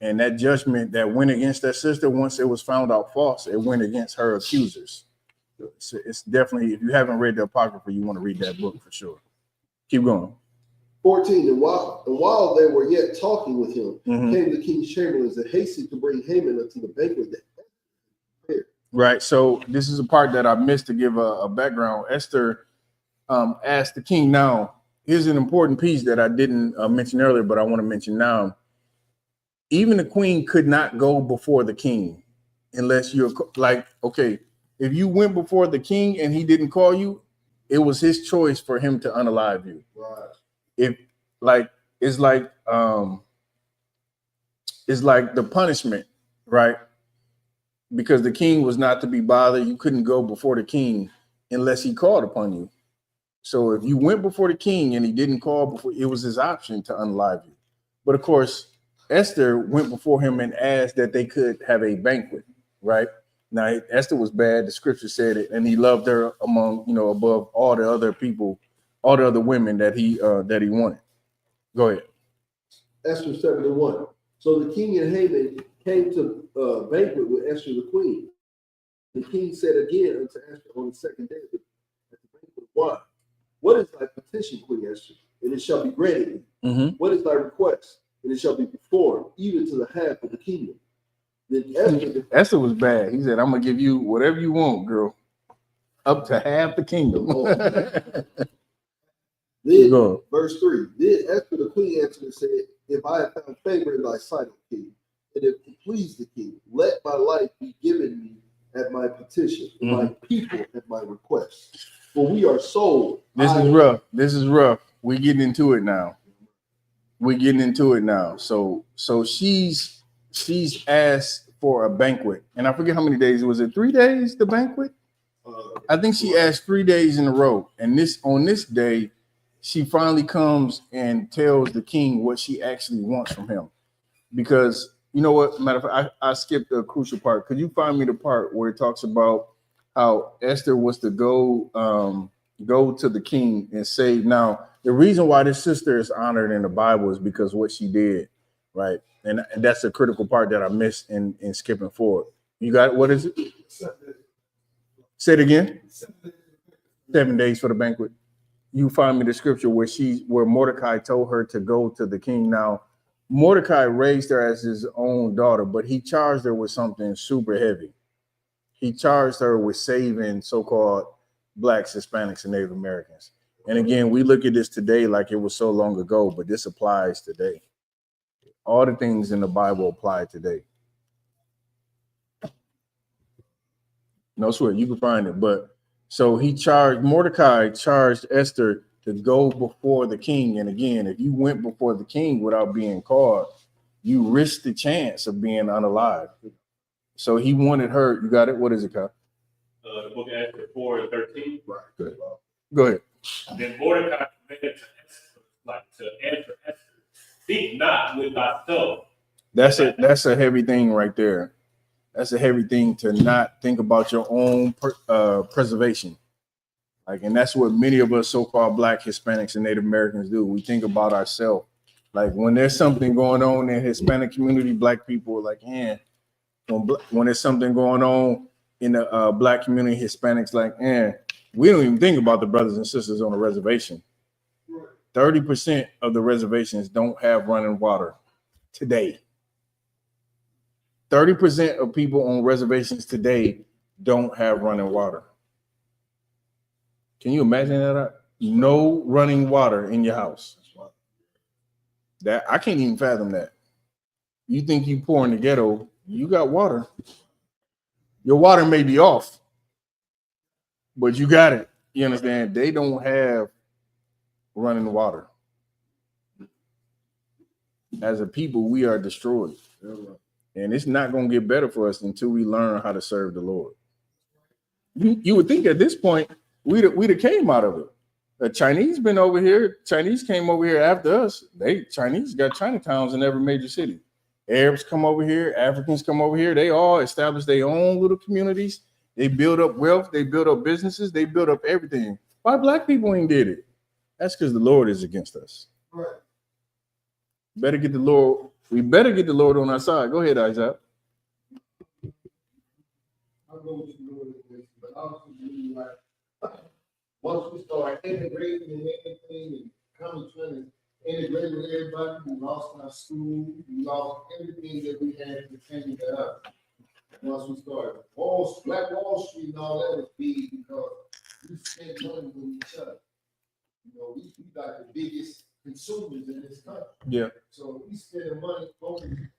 And that judgment that went against that sister, once it was found out false, it went against her accusers. So it's definitely, if you haven't read the Apocrypha, you want to read that book for sure. Keep going. 14, and while they were yet talking with him, came the king's chamberlains and hastened to bring Haman unto the banquet that. Right. So this is a part that I missed to give a background. Esther asked the king. Now, here's an important piece that I didn't mention earlier, but I want to mention now. Even the queen could not go before the king unless you're like, okay, if you went before the king and he didn't call you, it was his choice for him to unalive you. Right. If like it's like the punishment, right? Because the king was not to be bothered. You couldn't go before the king unless he called upon you. So if you went before the king and he didn't call before, it was his option to unalive you. But of course, Esther went before him and asked that they could have a banquet, right? Now, Esther was bad. The scripture said it, and he loved her among, above all the other people, all the other women that he wanted. Go ahead. Esther 71. So the king and Haman came to banquet with Esther the queen. The king said again unto Esther on the second day at the banquet, why? What is thy petition, Queen Esther? And it shall be granted thee. What is thy request? And it shall be performed, even to the half of the kingdom. Then Esther was bad. He said, I'm going to give you whatever you want, girl. Up to half the kingdom. Then, Go. verse 3. Then Esther the queen answered and said, if I have found favor in thy sight, O king, and if it please the king, let my life be given me at my petition, and my people at my request. For we are sold. This is rough. This is rough. We're getting into it now. So she's asked for a banquet. And I forget how many days. Was it 3 days, the banquet? I think she asked 3 days in a row. And on this day, she finally comes and tells the king what she actually wants from him. Because you know what? Matter of fact, I skipped a crucial part. Could you find me the part where it talks about how Esther was to go to the king and say, now, the reason why this sister is honored in the Bible is because what she did, right? And that's a critical part that I missed in skipping forward. You got it? What is it? Say it again. 7 days for the banquet. You find me the scripture where Mordecai told her to go to the king. Now, Mordecai raised her as his own daughter, but he charged her with something super heavy. He charged her with saving so-called Blacks, Hispanics, and Native Americans. And again, we look at this today like it was so long ago, but this applies today. All the things in the Bible apply today. No sweat, you can find it. But so Mordecai charged Esther to go before the king. And again, if you went before the king without being called, you risked the chance of being unalive. So he wanted her. You got it? What is it, Kyle? The book of Esther 4:13. Right. Good. Go ahead. Then Mordecai commanded to answer Esther, speak not with thyself. That's a heavy thing right there. That's a heavy thing to not think about your own preservation. And that's what many of us so-called Black, Hispanics, and Native Americans do. We think about ourselves. Like when there's something going on in the Hispanic community, Black people are like, when there's something going on in the Black community, Hispanics like, we don't even think about the brothers and sisters on the reservation. 30% of the reservations don't have running water today. 30% of people on reservations today don't have running water. Can you imagine that? No running water in your house. That I can't even fathom that. You think you poor in the ghetto, you got water. Your water may be off, but you got it. You understand? They don't have running water. As a people, we are destroyed. And it's not going to get better for us until we learn how to serve the Lord. You would think at this point, we'd have came out of it. The Chinese been over here. Chinese came over here after us. Chinese got Chinatowns in every major city. Arabs come over here. Africans come over here. They all establish their own little communities. They build up wealth. They build up businesses. They build up everything. Why Black people ain't did it? That's because the Lord is against us. Right. Better get the Lord. We better get the Lord on our side. Go ahead, Isaac. I'll go with you with this, but also really like once we start integrating and everything and coming trying to integrate with everybody, we lost our school, we lost everything that we had pertaining to us. Once we started Black Wall Street and all that was big because we spent money with each other. You know, we got the biggest consumers in this country. Yeah. So we spend money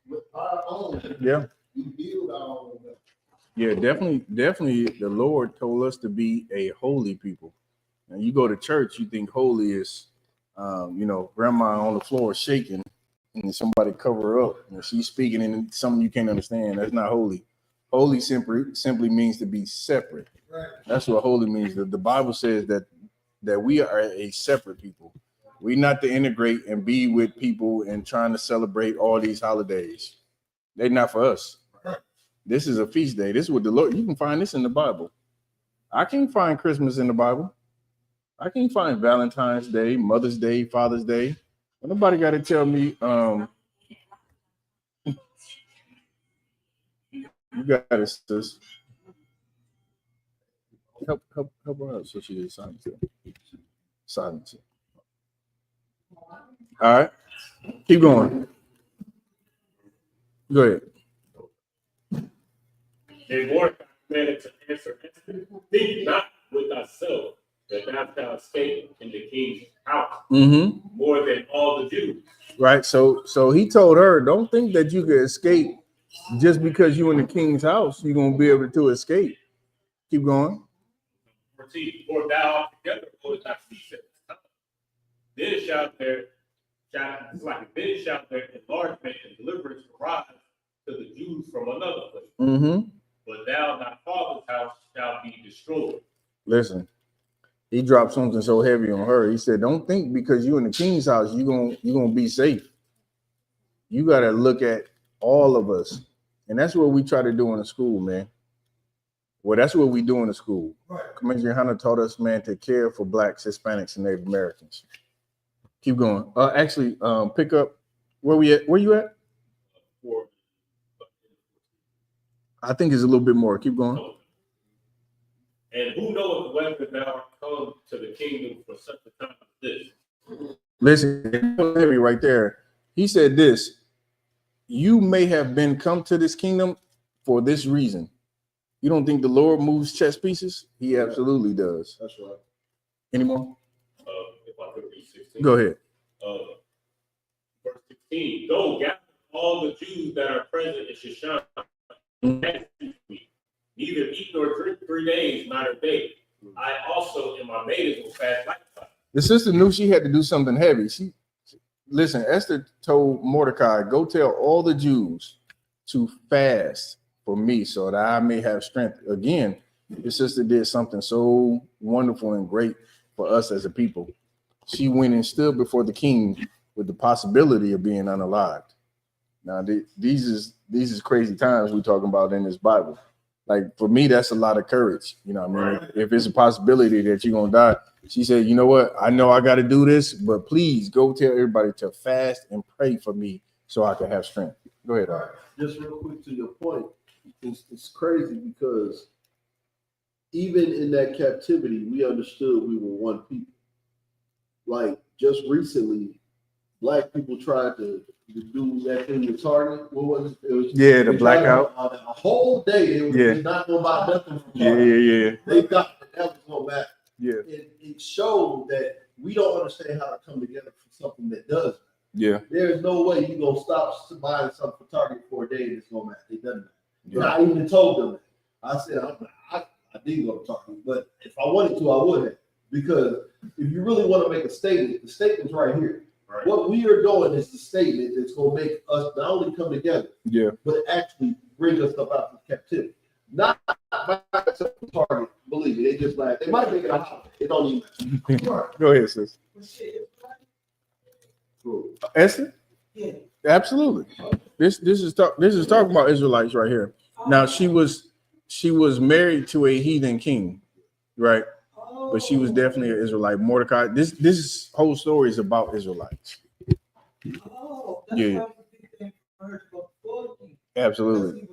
with our own. Yeah. We build our own. Yeah, definitely. The Lord told us to be a holy people. And you go to church, you think holy is, grandma on the floor shaking, and somebody cover her up, and she's speaking in something you can't understand. That's not holy. Holy simply means to be separate. Right. That's what holy means. The Bible says that we are a separate people. We're not to integrate and be with people and trying to celebrate all these holidays. They're not for us. This is a feast day. This is what the Lord, you can find this in the Bible. I can't find Christmas in the Bible. I can't find Valentine's Day, Mother's Day, Father's Day. Nobody got to tell me, you got to sis. Help her out so she is silent. All right. Keep going. Go ahead. Then Mordecai commanded to answer Esther, speak not with thyself, that thou shalt escape in the king's house Mm-hmm. more than all the Jews. Right. So he told her, don't think that you can escape just because you're in the king's house. You're gonna be able to escape. Keep going. 14, for thou together will not cease at this time. Then shall their enlargement and deliverance arise to the Jews from another place. Mm-hmm. But thou, thy father's house, shall be destroyed. Listen, he dropped something so heavy on her. He said, don't think because you're in the king's house, you're gonna be safe. You gotta look at all of us. And that's what we try to do in the school, man. Well, that's what we do in the school. Right. Commissioner Hunter taught us, man, to care for Blacks, Hispanics, and Native Americans. Keep going. Actually, pick up where we at. Where you at? I think it's a little bit more. Keep going. And who knoweth whether thou art come to the kingdom for such a time as this? Listen, heavy right there. He said this: you may have been come to this kingdom for this reason. You don't think the Lord moves chess pieces? He absolutely does. That's right. Any more? If I could read 16. Go ahead. Verse 16. Go gather all the Jews that are present in Shushan. Neither eat nor drink 3 days, night or day. I also and my maidens will fast likewise. The sister knew she had to do something heavy. Listen, Esther told Mordecai, go tell all the Jews to fast for me so that I may have strength. Again, your sister did something so wonderful and great for us as a people. She went and stood before the king with the possibility of being unalived. Now, these is crazy times we're talking about in this Bible. Like, for me, that's a lot of courage. You know what I mean? If it's a possibility that you're going to die, she said, you know what? I know I got to do this, but please go tell everybody to fast and pray for me so I can have strength. Go ahead. Just real quick to your point, it's crazy because even in that captivity, we understood we were one people. Like, just recently, Black people tried to do that thing with Target. What was it? The blackout. A whole day, they were not going to buy nothing from Target. Yeah. They thought that was going to matter. Yeah. It showed that we don't understand how to come together for something that does. Yeah. There's no way you're going to stop buying something for Target for a day and it's going to matter. It doesn't matter. Yeah. And I even told them that. I said, I didn't go to Target, but if I wanted to, I would have. Because if you really want to make a statement, the statement's right here. Right. What we are doing is the statement that's going to make us not only come together, but actually bring us up out of captivity. Not by Target, believe me, they just laugh. They might make it out. It don't even matter. Go ahead, sis. Esther? Yeah. Absolutely. This is talking about Israelites right here. Now she was married to a heathen king, right? But she was definitely an Israelite. Mordecai. This whole story is about Israelites. Yeah. Absolutely.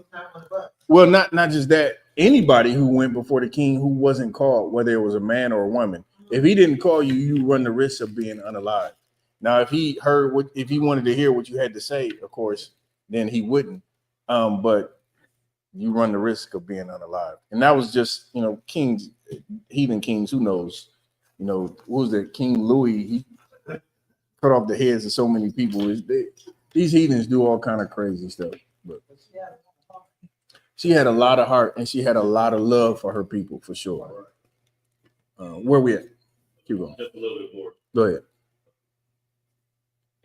Well, not just that. Anybody who went before the king who wasn't called, whether it was a man or a woman, if he didn't call you, you run the risk of being unalived. Now, if he wanted to hear what you had to say, of course, then he wouldn't. But you run the risk of being unalived. And that was just, kings, heathen kings, who knows? What was that? King Louis, he cut off the heads of so many people. These heathens do all kind of crazy stuff. But she had a lot of heart and she had a lot of love for her people, for sure. Where we at? Keep going. Just a little bit more. Go ahead.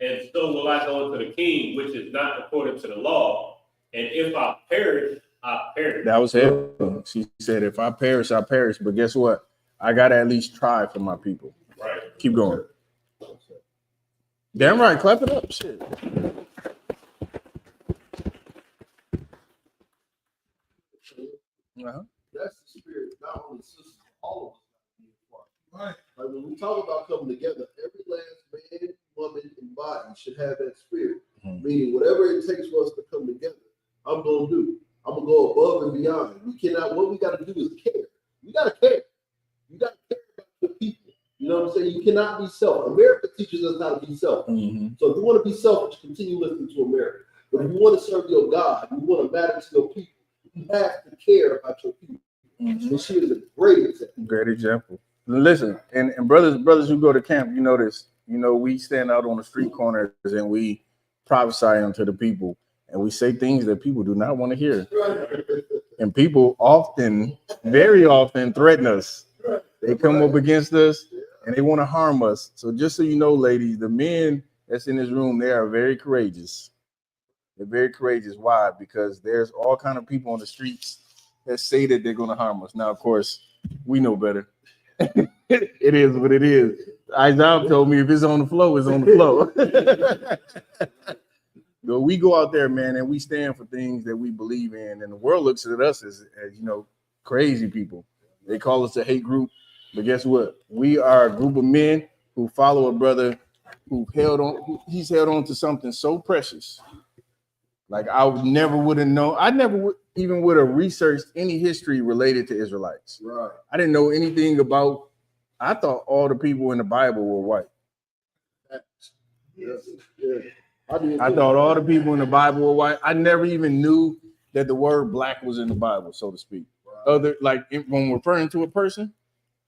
And so will I go unto the king, which is not according to the law. And if I perish, I perish. That was it. She said, if I perish, I perish. But guess what? I got to at least try for my people. Right. Keep going. Damn right. Clap it up. Shit. That's the spirit, not only sisters, all of us. Right. Like when we talk about coming together, every last man, woman, and body should have that spirit. Meaning, whatever it takes for us to come together, I'm going to do. I'm going to go above and beyond. What we got to do is care. You got to care. You got to care about the people. You know what I'm saying? You cannot be selfish. America teaches us how to be selfish. So if you want to be selfish, continue listening to America. But if you want to serve your God, you want to matter to your people, you have to care about your people. And she is a great example. Great example. Listen, and brothers who go to camp, you know this. You know, we stand out on the street corners and we prophesy unto the people, and we say things that people do not want to hear. And people often, very often, threaten us. They come up against us and they want to harm us. So just so you know, ladies, the men that's in this room, they are very courageous. They're very courageous. Why? Because there's all kind of people on the streets that say that they're going to harm us. Now, of course, we know better. It is what it is. Isaiah told me if it's on the flow, it's on the flow. So we go out there, man, and we stand for things that we believe in, and the world looks at us as you know, crazy people. They call us a hate group, but guess what? We are a group of men who follow a brother he's held on to something so precious. Like I never would have known. I never even would have researched any history related to Israelites. Right. I didn't know anything about. I thought all the people in the Bible were white. Yes. I thought all the people in the Bible were white. I never even knew that the word black was in the Bible, so to speak. Right. When referring to a person,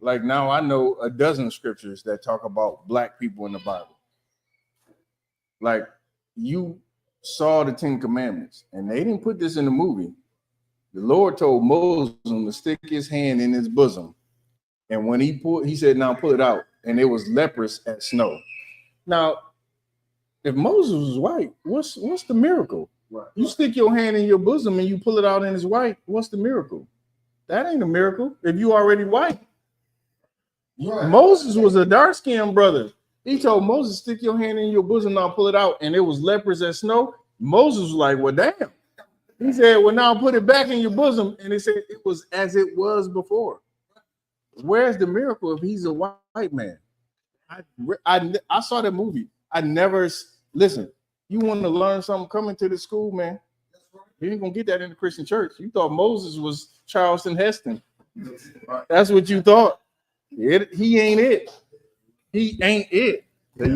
like now I know a dozen scriptures that talk about black people in the Bible. Like you saw the 10 Commandments, and they didn't put this in the movie. The Lord told Moses to stick his hand in his bosom. And when he said, now pull it out. And it was leprous as snow. Now, if Moses was white, what's the miracle? Right. You stick your hand in your bosom and you pull it out and it's white. What's the miracle? That ain't a miracle if you already white. Right. Moses was a dark-skinned brother. He told Moses, stick your hand in your bosom, now pull it out. And it was leprous as snow. Moses was like, well, damn. He said, well, now put it back in your bosom. And he said, it was as it was before. Where's the miracle if he's a white man? I saw that movie. I never listen. You want to learn something? Come into the school, man. You ain't gonna get that in the Christian church. You thought Moses was Charleston Heston. That's what you thought. He ain't it. He ain't it. The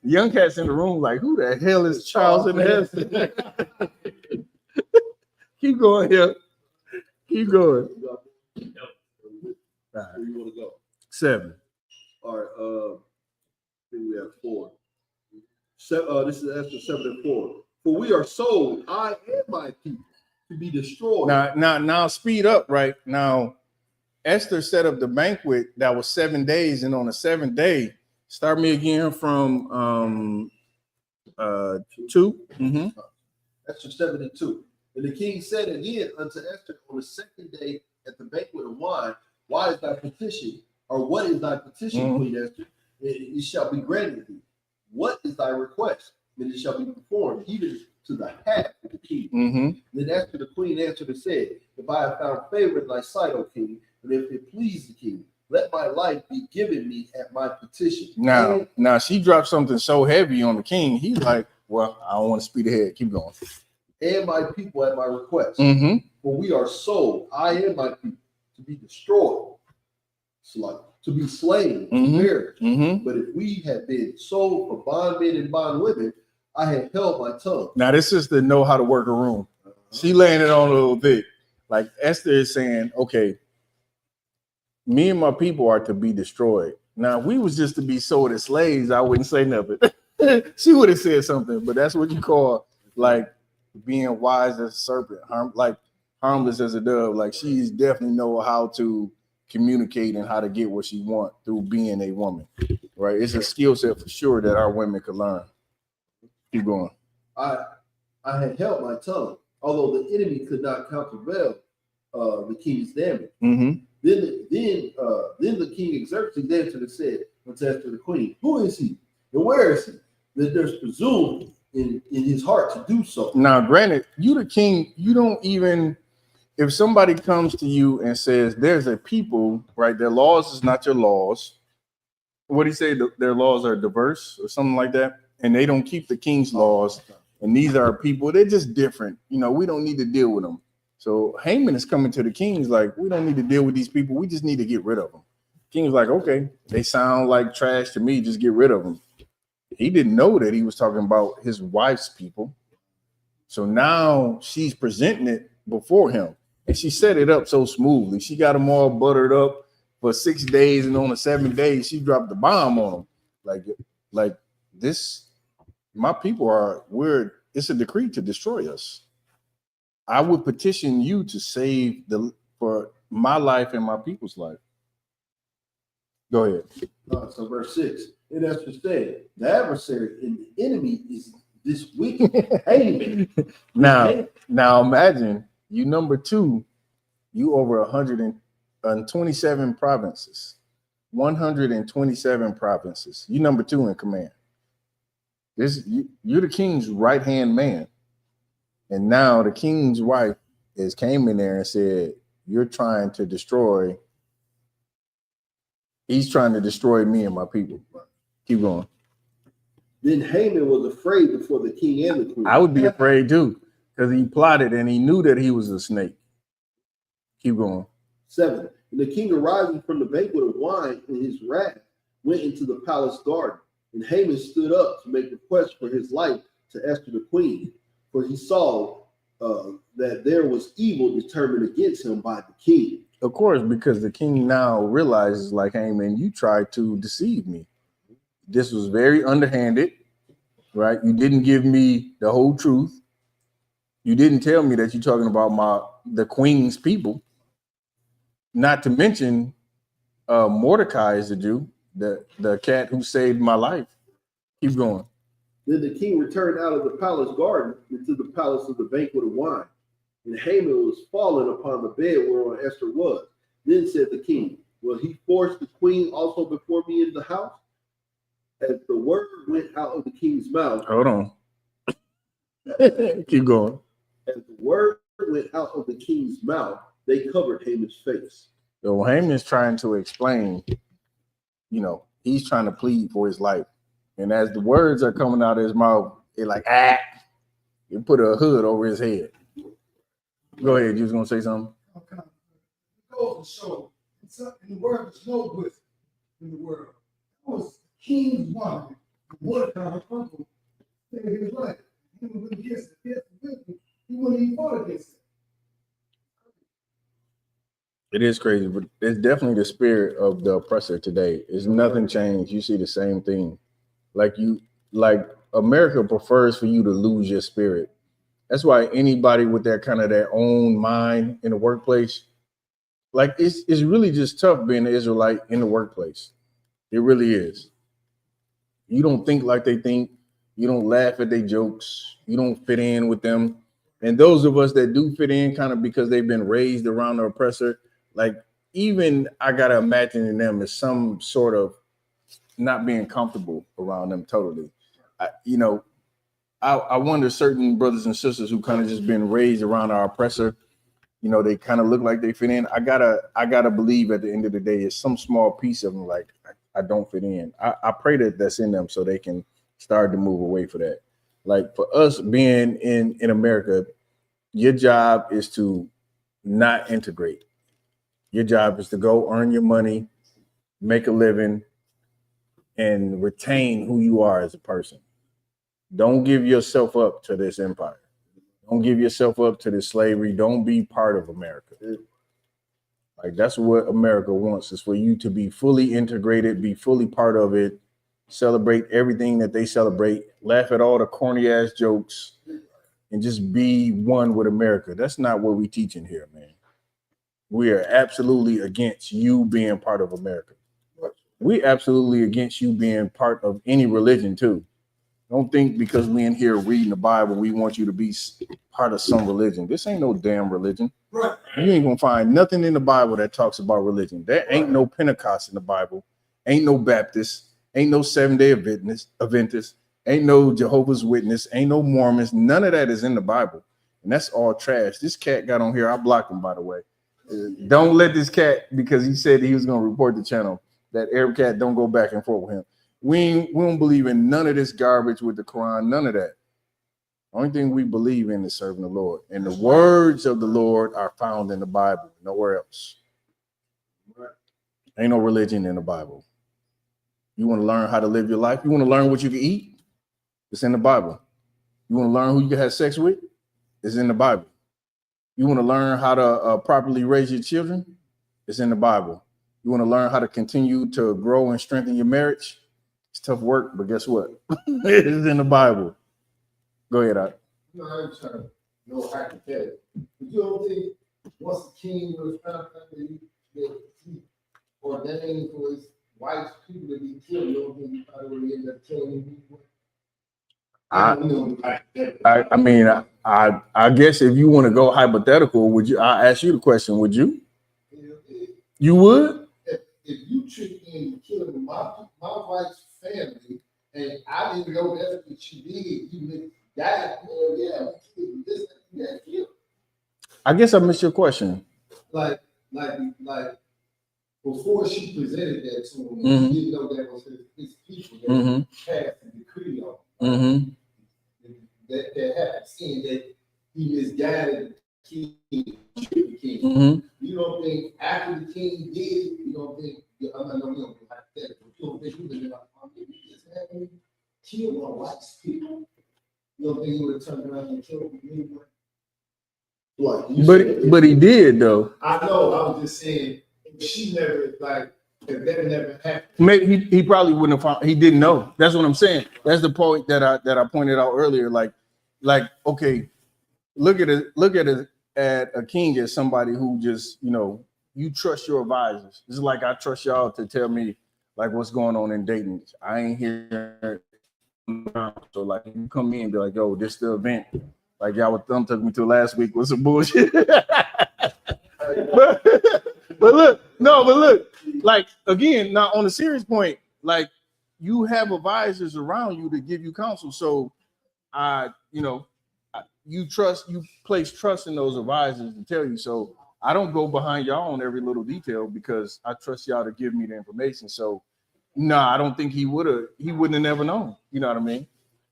young cat's in the room like, who the hell is Charleston Heston? Keep going here. Keep going. Where you want to go? 7. All right. I think we have 4. This is Esther 7:4. For we are sold, I and my people, to be destroyed. Now speed up, right? Now, Esther set up the banquet that was 7 days, and on the 7th day, start me again from 2. Mm-hmm. Esther 7:2. And the king said again unto Esther on the 2nd day at the banquet of wine, why is thy petition, or what is thy petition, Queen Esther? It shall be granted thee. What is thy request? And it shall be performed, even to the half of the king. Mm-hmm. Then Esther the queen answered and said, if I have found favor in thy sight, O king, and if it please the king, let my life be given me at my petition. Now she dropped something so heavy on the king. He's like, well, I don't want to speed ahead. Keep going. And my people at my request. Mm-hmm. For we are sold, I and my people, to be destroyed. It's like to be slain, marriage. Mm-hmm. But if we had been sold for bondmen and bondwomen, I had held my tongue. Now this sister know how to work a room. She landed on a little bit. Like Esther is saying, okay, me and my people are to be destroyed. Now, if we was just to be sold as slaves, I wouldn't say nothing. She would have said something, but that's what you call like being wise as a serpent, harmless as a dove. Like she's definitely know how to communicate and how to get what she wants through being a woman, right? It's a skill set for sure that our women could learn. Keep going. I had held my tongue, although the enemy could not countervail the king's damage. Mm-hmm. Then the king Xerxes answered and said unto Esther the queen, who is he and where is he that there's presumed in his heart to do so? Now, granted, you the king, you don't even, if somebody comes to you and says there's a people, right, their laws is not your laws. What do you say? Their laws are diverse or something like that, and they don't keep the king's laws, and these are people, they're just different. You know, we don't need to deal with them. So Haman is coming to the king's like, we don't need to deal with these people. We just need to get rid of them. King's like, okay, they sound like trash to me. Just get rid of them. He didn't know that he was talking about his wife's people. So now she's presenting it before him. And she set it up so smoothly. She got them all buttered up for 6 days, and on the 7th day, she dropped the bomb on them. Like this, my people are weird. It's a decree to destroy us. I would petition you to save for my life and my people's life. Go ahead. So verse 6, and as you said, the adversary and the enemy is this wicked Haman. Now imagine you number 2, you over 127 provinces. 127 provinces. You number 2 in command. You're the king's right-hand man. And now the king's wife came in there and said, you're trying to destroy. He's trying to destroy me and my people. Keep going. Then Haman was afraid before the king and the queen. I would be afraid too, because he plotted and he knew that he was a snake. Keep going. 7. And the king, arising from the banquet of wine in his wrath, went into the palace garden. And Haman stood up to make request for his life to Esther the queen, for he saw that there was evil determined against him by the king. Of course, because the king now realizes, like, hey, man, you tried to deceive me. This was very underhanded, right? You didn't give me the whole truth. You didn't tell me that you're talking about the queen's people. Not to mention Mordecai is the Jew, the cat who saved my life. Keep going. Then the king returned out of the palace garden into the palace of the banquet of wine. And Haman was fallen upon the bed whereon Esther was. Then said the king, will he force the queen also before me in the house? As the word went out of the king's mouth. Hold on. Keep going. As the word went out of the king's mouth, they covered Haman's face. So Haman's trying to explain, he's trying to plead for his life. And as the words are coming out of his mouth, they're like, you put a hood over his head. Go ahead, you was going to say something? Okay. It goes to show, in the world, there's no wisdom in the world. That was the king's wife, Mordecai, her uncle, saved his life. He went against it. He wouldn't even fought against it. It is crazy, but it's definitely the spirit of the oppressor today. It's nothing changed. You see the same thing. Like America prefers for you to lose your spirit. That's why anybody with that kind of their own mind in the workplace, like it's really just tough being an Israelite in the workplace. It really is. You don't think like they think. You don't laugh at their jokes. You don't fit in with them. And those of us that do fit in, kind of because they've been raised around the oppressor, like even I gotta imagine in them as some sort of not being comfortable around them totally. I wonder certain brothers and sisters who kind of just been raised around our oppressor, they kind of look like they fit in. I gotta believe at the end of the day, it's some small piece of them like I don't fit in. I pray that that's in them so they can start to move away for that. Like for us being in America, your job is to not integrate. Your job is to go earn your money, make a living, and retain who you are as a person. Don't give yourself up to this empire. Don't give yourself up to this slavery. Don't be part of America. Like that's what America wants, is for you to be fully integrated, be fully part of it, celebrate everything that they celebrate, laugh at all the corny ass jokes, and just be one with America. That's not what we teach in here, man. We are absolutely against you being part of America. We absolutely against you being part of any religion too. Don't think because we in here reading the Bible, we want you to be part of some religion. This ain't no damn religion. Right. You ain't gonna find nothing in the Bible that talks about religion. There ain't no Pentecost in the Bible. Ain't no Baptist. Ain't no Seventh-day Adventist. Ain't no Jehovah's Witness. Ain't no Mormons. None of that is in the Bible. And that's all trash. This cat got on here. I blocked him, by the way. Don't let this cat, because he said he was going to report the channel, that Arab cat, don't go back and forth with him. We don't believe in none of this garbage with the Quran, none of that. Only thing we believe in is serving the Lord. And the words of the Lord are found in the Bible, nowhere else. Ain't no religion in the Bible. You want to learn how to live your life? You want to learn what you can eat? It's in the Bible. You want to learn who you can have sex with? It's in the Bible. You want to learn how to properly raise your children? It's in the Bible. You want to learn how to continue to grow and strengthen your marriage? It's tough work, but guess what? It is in the Bible. Go ahead, Art. No, I'm trying to know hypothetical. But you don't think once the king was found out that he ordained for his wife's people to be killed, you don't think he probably would end up killing people? I mean, I guess if you want to go hypothetical, would you? I ask you the question: would you? You would? If you tricked me into killing my wife's family, and I didn't know that's what she did, you died. Yeah, I guess I missed your question. Like before she presented that to him, Mm-hmm. he didn't know that was his people that Mm-hmm. passed the decree on. Mm-hmm. That happened, seeing that he misguided the king. Mm-hmm. You don't think after the king did it, you don't think, I'm not going to be hypothetical, you don't think he would have been like, oh, maybe just had me kill my wife's people? You don't think he would have turned around and killed me anyway? Like, but he did though. I know, I was just saying, she never, like, if that never happened. Maybe he probably wouldn't have found, he didn't know. That's what I'm saying. That's the point that I pointed out earlier. Like okay, look at a king as somebody who just, you trust your advisors. It's like I trust y'all to tell me like what's going on in Dayton. I ain't here. So like you come in and be like, yo, this the event. Like y'all took me to last week was some bullshit. but look, like again, now on a serious point, like you have advisors around you to give you counsel. So you place trust in those advisors to tell you. So I don't go behind y'all on every little detail because I trust y'all to give me the information. So no, I don't think he wouldn't have never known. You know what I mean?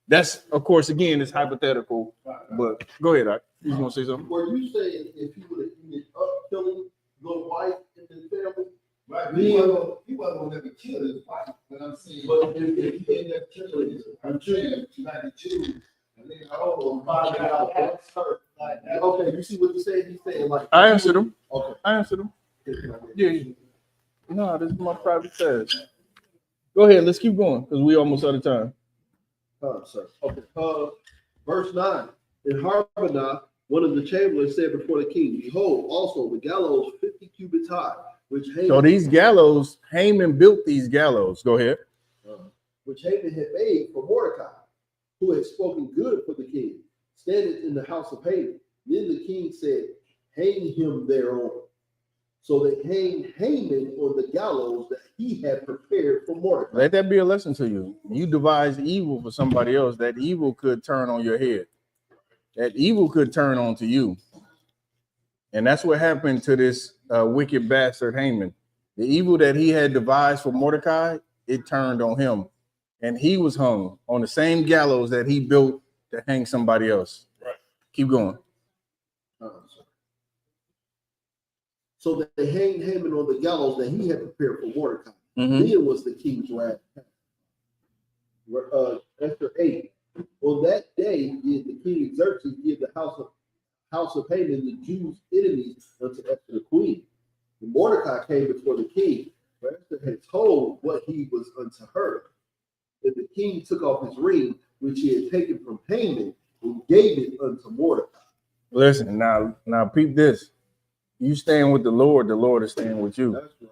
That's, of course, again, it's hypothetical, but go ahead, Art. You gonna say something? Were you saying if he would have ended up killing your wife and his family, right? He wasn't gonna never kill his wife, but I'm saying, but if he ended up killing his family, like the Jews, and then find out that's her. Like, okay, you see what he said? He's saying like I answered him. Okay, I answered him. Yeah. No, this is my private test. Go ahead, let's keep going because we almost out of time. Sir. Okay. Verse 9. In Harbanah, one of the chamberlains said before the king, behold, also the gallows 50 cubits high, which Haman, so these gallows, Haman built these gallows. Go ahead. Which Haman had made for Mordecai, who had spoken good for the king, standing in the house of Haman. Then the king said, hang him thereon. So they hanged Haman on the gallows that he had prepared for Mordecai. Let that be a lesson to you. You devise evil for somebody else, that evil could turn on your head. That evil could turn on to you. And that's what happened to this wicked bastard Haman. The evil that he had devised for Mordecai, it turned on him. And he was hung on the same gallows that he built to hang somebody else. Right. Keep going. So they hanged Haman on the gallows that he had prepared for Mordecai. Mm-hmm. Then was the king's wrath. Esther 8. On that day did the king Xerxes give the house of Haman, the Jews' enemies, unto Esther the queen. And Mordecai came before the king, for Esther had told what he was unto her. And the king took off his ring, which he had taken from Haman, and gave it unto Mordecai. Listen, now peep this. You stand with the Lord is staying with you. That's right.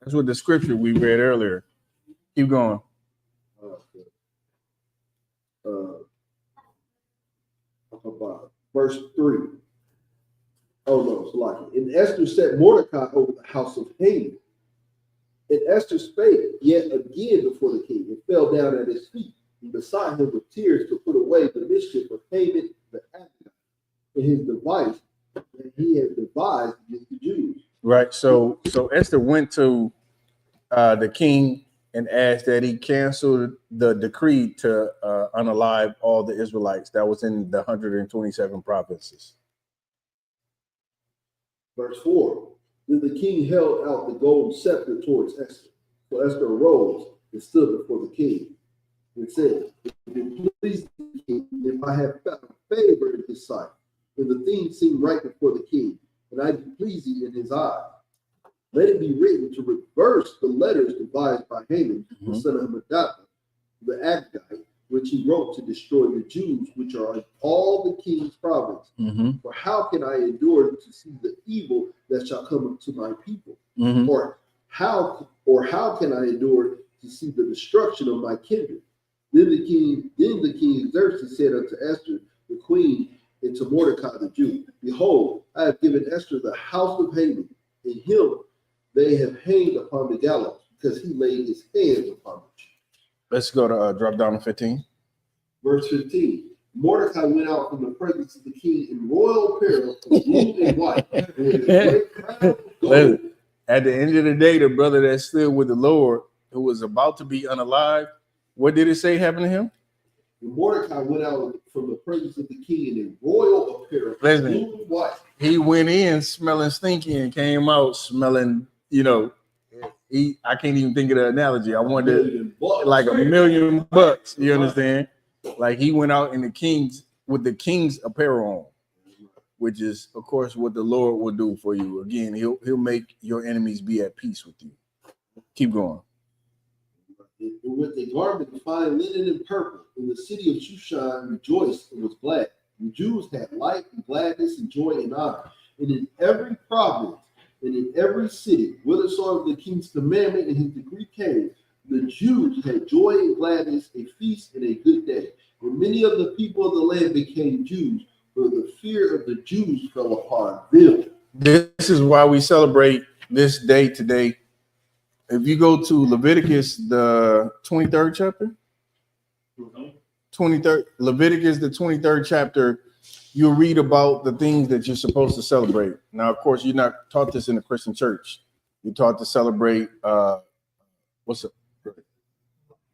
That's what the scripture we read earlier. Keep going. Verse 3. Oh no, it's like it. And Esther set Mordecai over the house of Haman. And Esther spake yet again before the king, and fell down at his feet, and beside him with tears to put away the mischief of Haman the Agagite, and his device that he had devised against the Jews. Right. So Esther went to the king and asked that he canceled the decree to unalive all the Israelites that was in the 127 provinces. Verse 4. Then the king held out the gold scepter towards Esther. So Esther arose and stood before the king and said, if it please the king, if I have found favor in his sight, and the thing seemed right before the king, and I be pleasing in his eyes. let it be written to reverse the letters devised by Haman, the son of Hammedatha, the Agagite, which he wrote to destroy the Jews, which are in all the king's province. For how can I endure to see the evil that shall come to my people? Or how can I endure to see the destruction of my kindred? Then the king Xerxes said unto Esther, the queen, and to Mordecai the Jew, behold, I have given Esther the house of Haman, and him they have hanged upon the gallows, because he laid his hands upon the Jews. Let's go to drop down to 15. Verse 15. Mordecai went out from the presence of the king in royal apparel, blue and white, and with a great crown of gold. At the end of the day, the brother that stood with the Lord, who was about to be unalive, what did it say happened to him? And Mordecai went out from the presence of the king in royal apparel, blue and white. He went in smelling stinky and came out smelling, I can't even think of the analogy. I wanted like $1 million. You understand? Like he went out in the king's apparel on, which is, of course, what the Lord will do for you. Again, he'll make your enemies be at peace with you. Keep going. And with a garment of fine linen and purple, and the city of Shushan rejoiced and was glad. The Jews had light and gladness and joy and honor. And in every province and in every city, whithersoever the king's commandment and his decree came, the Jews had joy and gladness, a feast and a good day. And many of the people of the land became Jews, for the fear of the Jews fell upon them. This is why we celebrate this day today. If you go to Leviticus, the 23rd chapter, Leviticus, the 23rd chapter, you'll read about the things that you're supposed to celebrate. Now, of course, you're not taught this in the Christian church. You're taught to celebrate, what's it?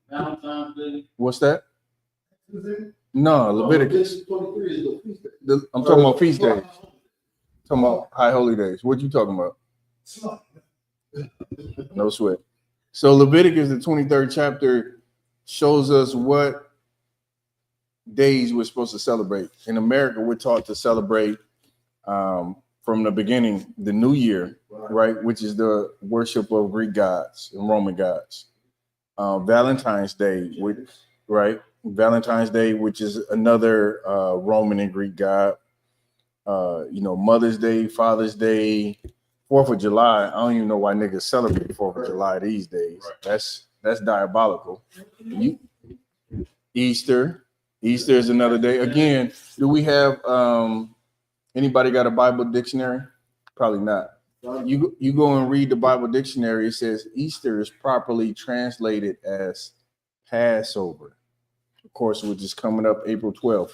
Valentine's Day. What's that? No, Leviticus. 23 is the feast day. I'm talking about feast days. Talking about high holy days. What you talking about? No sweat. So Leviticus, the 23rd chapter, shows us what days we're supposed to celebrate. In America, we're taught to celebrate from the beginning, the New Year, right? Which is the worship of Greek gods and Roman gods. Valentine's Day, right? Valentine's Day, which is another Roman and Greek god. Mother's Day, Father's Day, 4th of July. I don't even know why niggas celebrate 4th of July these days. That's diabolical. Easter is another day. Again, do we have anybody got a Bible dictionary? Probably not. You go and read the Bible dictionary. It says Easter is properly translated as Passover. Of course, which is coming up April 12th.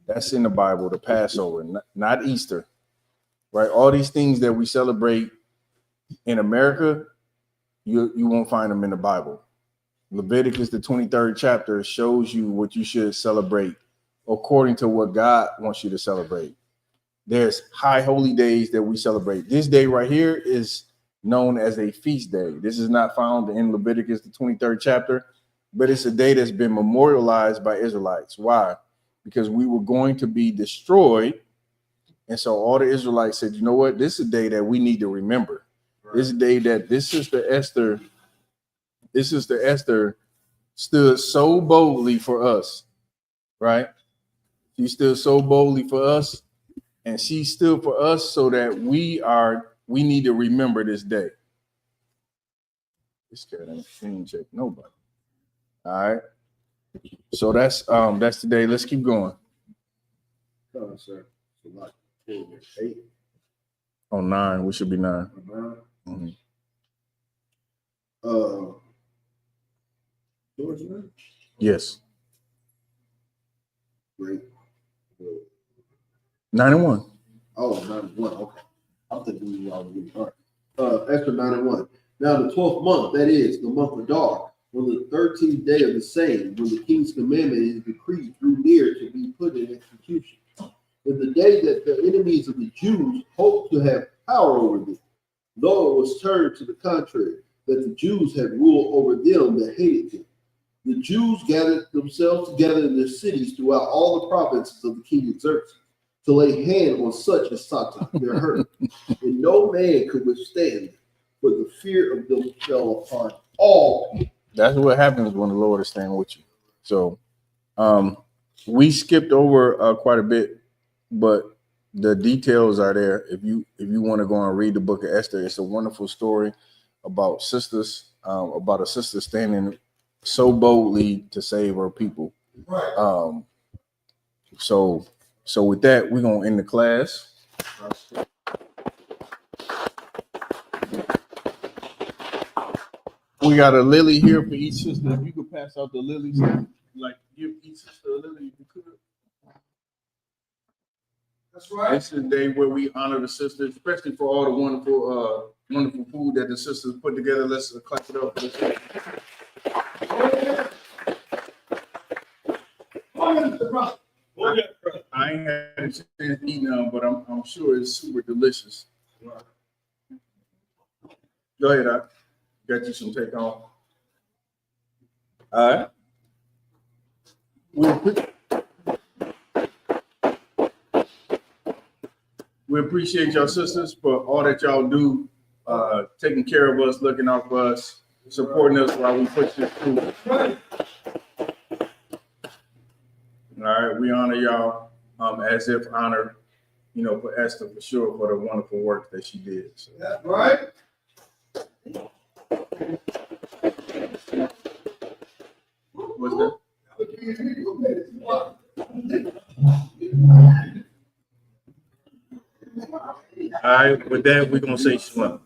That's in the Bible, the Passover, not Easter, right? All these things that we celebrate in America, you won't find them in the Bible. Leviticus, the 23rd chapter, shows you what you should celebrate according to what God wants you to celebrate. There's high holy days that we celebrate. This day right here is known as a feast day. This is not found in Leviticus, the 23rd chapter, but it's a day that's been memorialized by Israelites. Why? Because we were going to be destroyed. And so all the Israelites said, you know what? This is a day that we need to remember. Right. This is a day that this sister Esther stood so boldly for us, right? She stood so boldly for us, and she stood for us so that we need to remember this day. This cat ain't check nobody. All right. So that's today. Let's keep going. Oh, sir. 8. Oh, 9. We should be 9. Mm-hmm. Georgia? Yes. Great. 9-1. Oh, 9-1. Okay. I'm thinking we all getting hard. Esther 9-1. Now the 12th month, that is the month of Dar, on the 13th day of the same, when the king's commandment and his decree drew near to be put in execution. In the day that the enemies of the Jews hoped to have power over them, though it was turned to the contrary, that the Jews had rule over them that hated them. The Jews gathered themselves together in their cities throughout all the provinces of the king Xerxes to lay hand on such as sought their hurt, and no man could withstand them. for the fear of them fell upon all people. That's what happens when the Lord is staying with you. So we skipped over quite a bit, but the details are there. If you want to go and read the book of Esther, it's a wonderful story about sisters, about a sister standing so boldly to save her people. Right. So with that, we're gonna end the class. We got a lily here for each sister. If you could pass out the lilies, like give each sister a lily if you could. That's right. This is the day where we honor the sisters, especially for all the wonderful food that the sisters put together. Let's clap it up for the sisters. I ain't had a chance to eat none, but I'm sure it's super delicious. Go ahead, I got you some take on. All right. We appreciate y'all sisters for all that y'all do, taking care of us, looking out for us, supporting us while we push this through. All right, we honor y'all as if honor, for Esther for sure for the wonderful work that she did. So. That's right. What's that? All right, with that, we're gonna say shalom.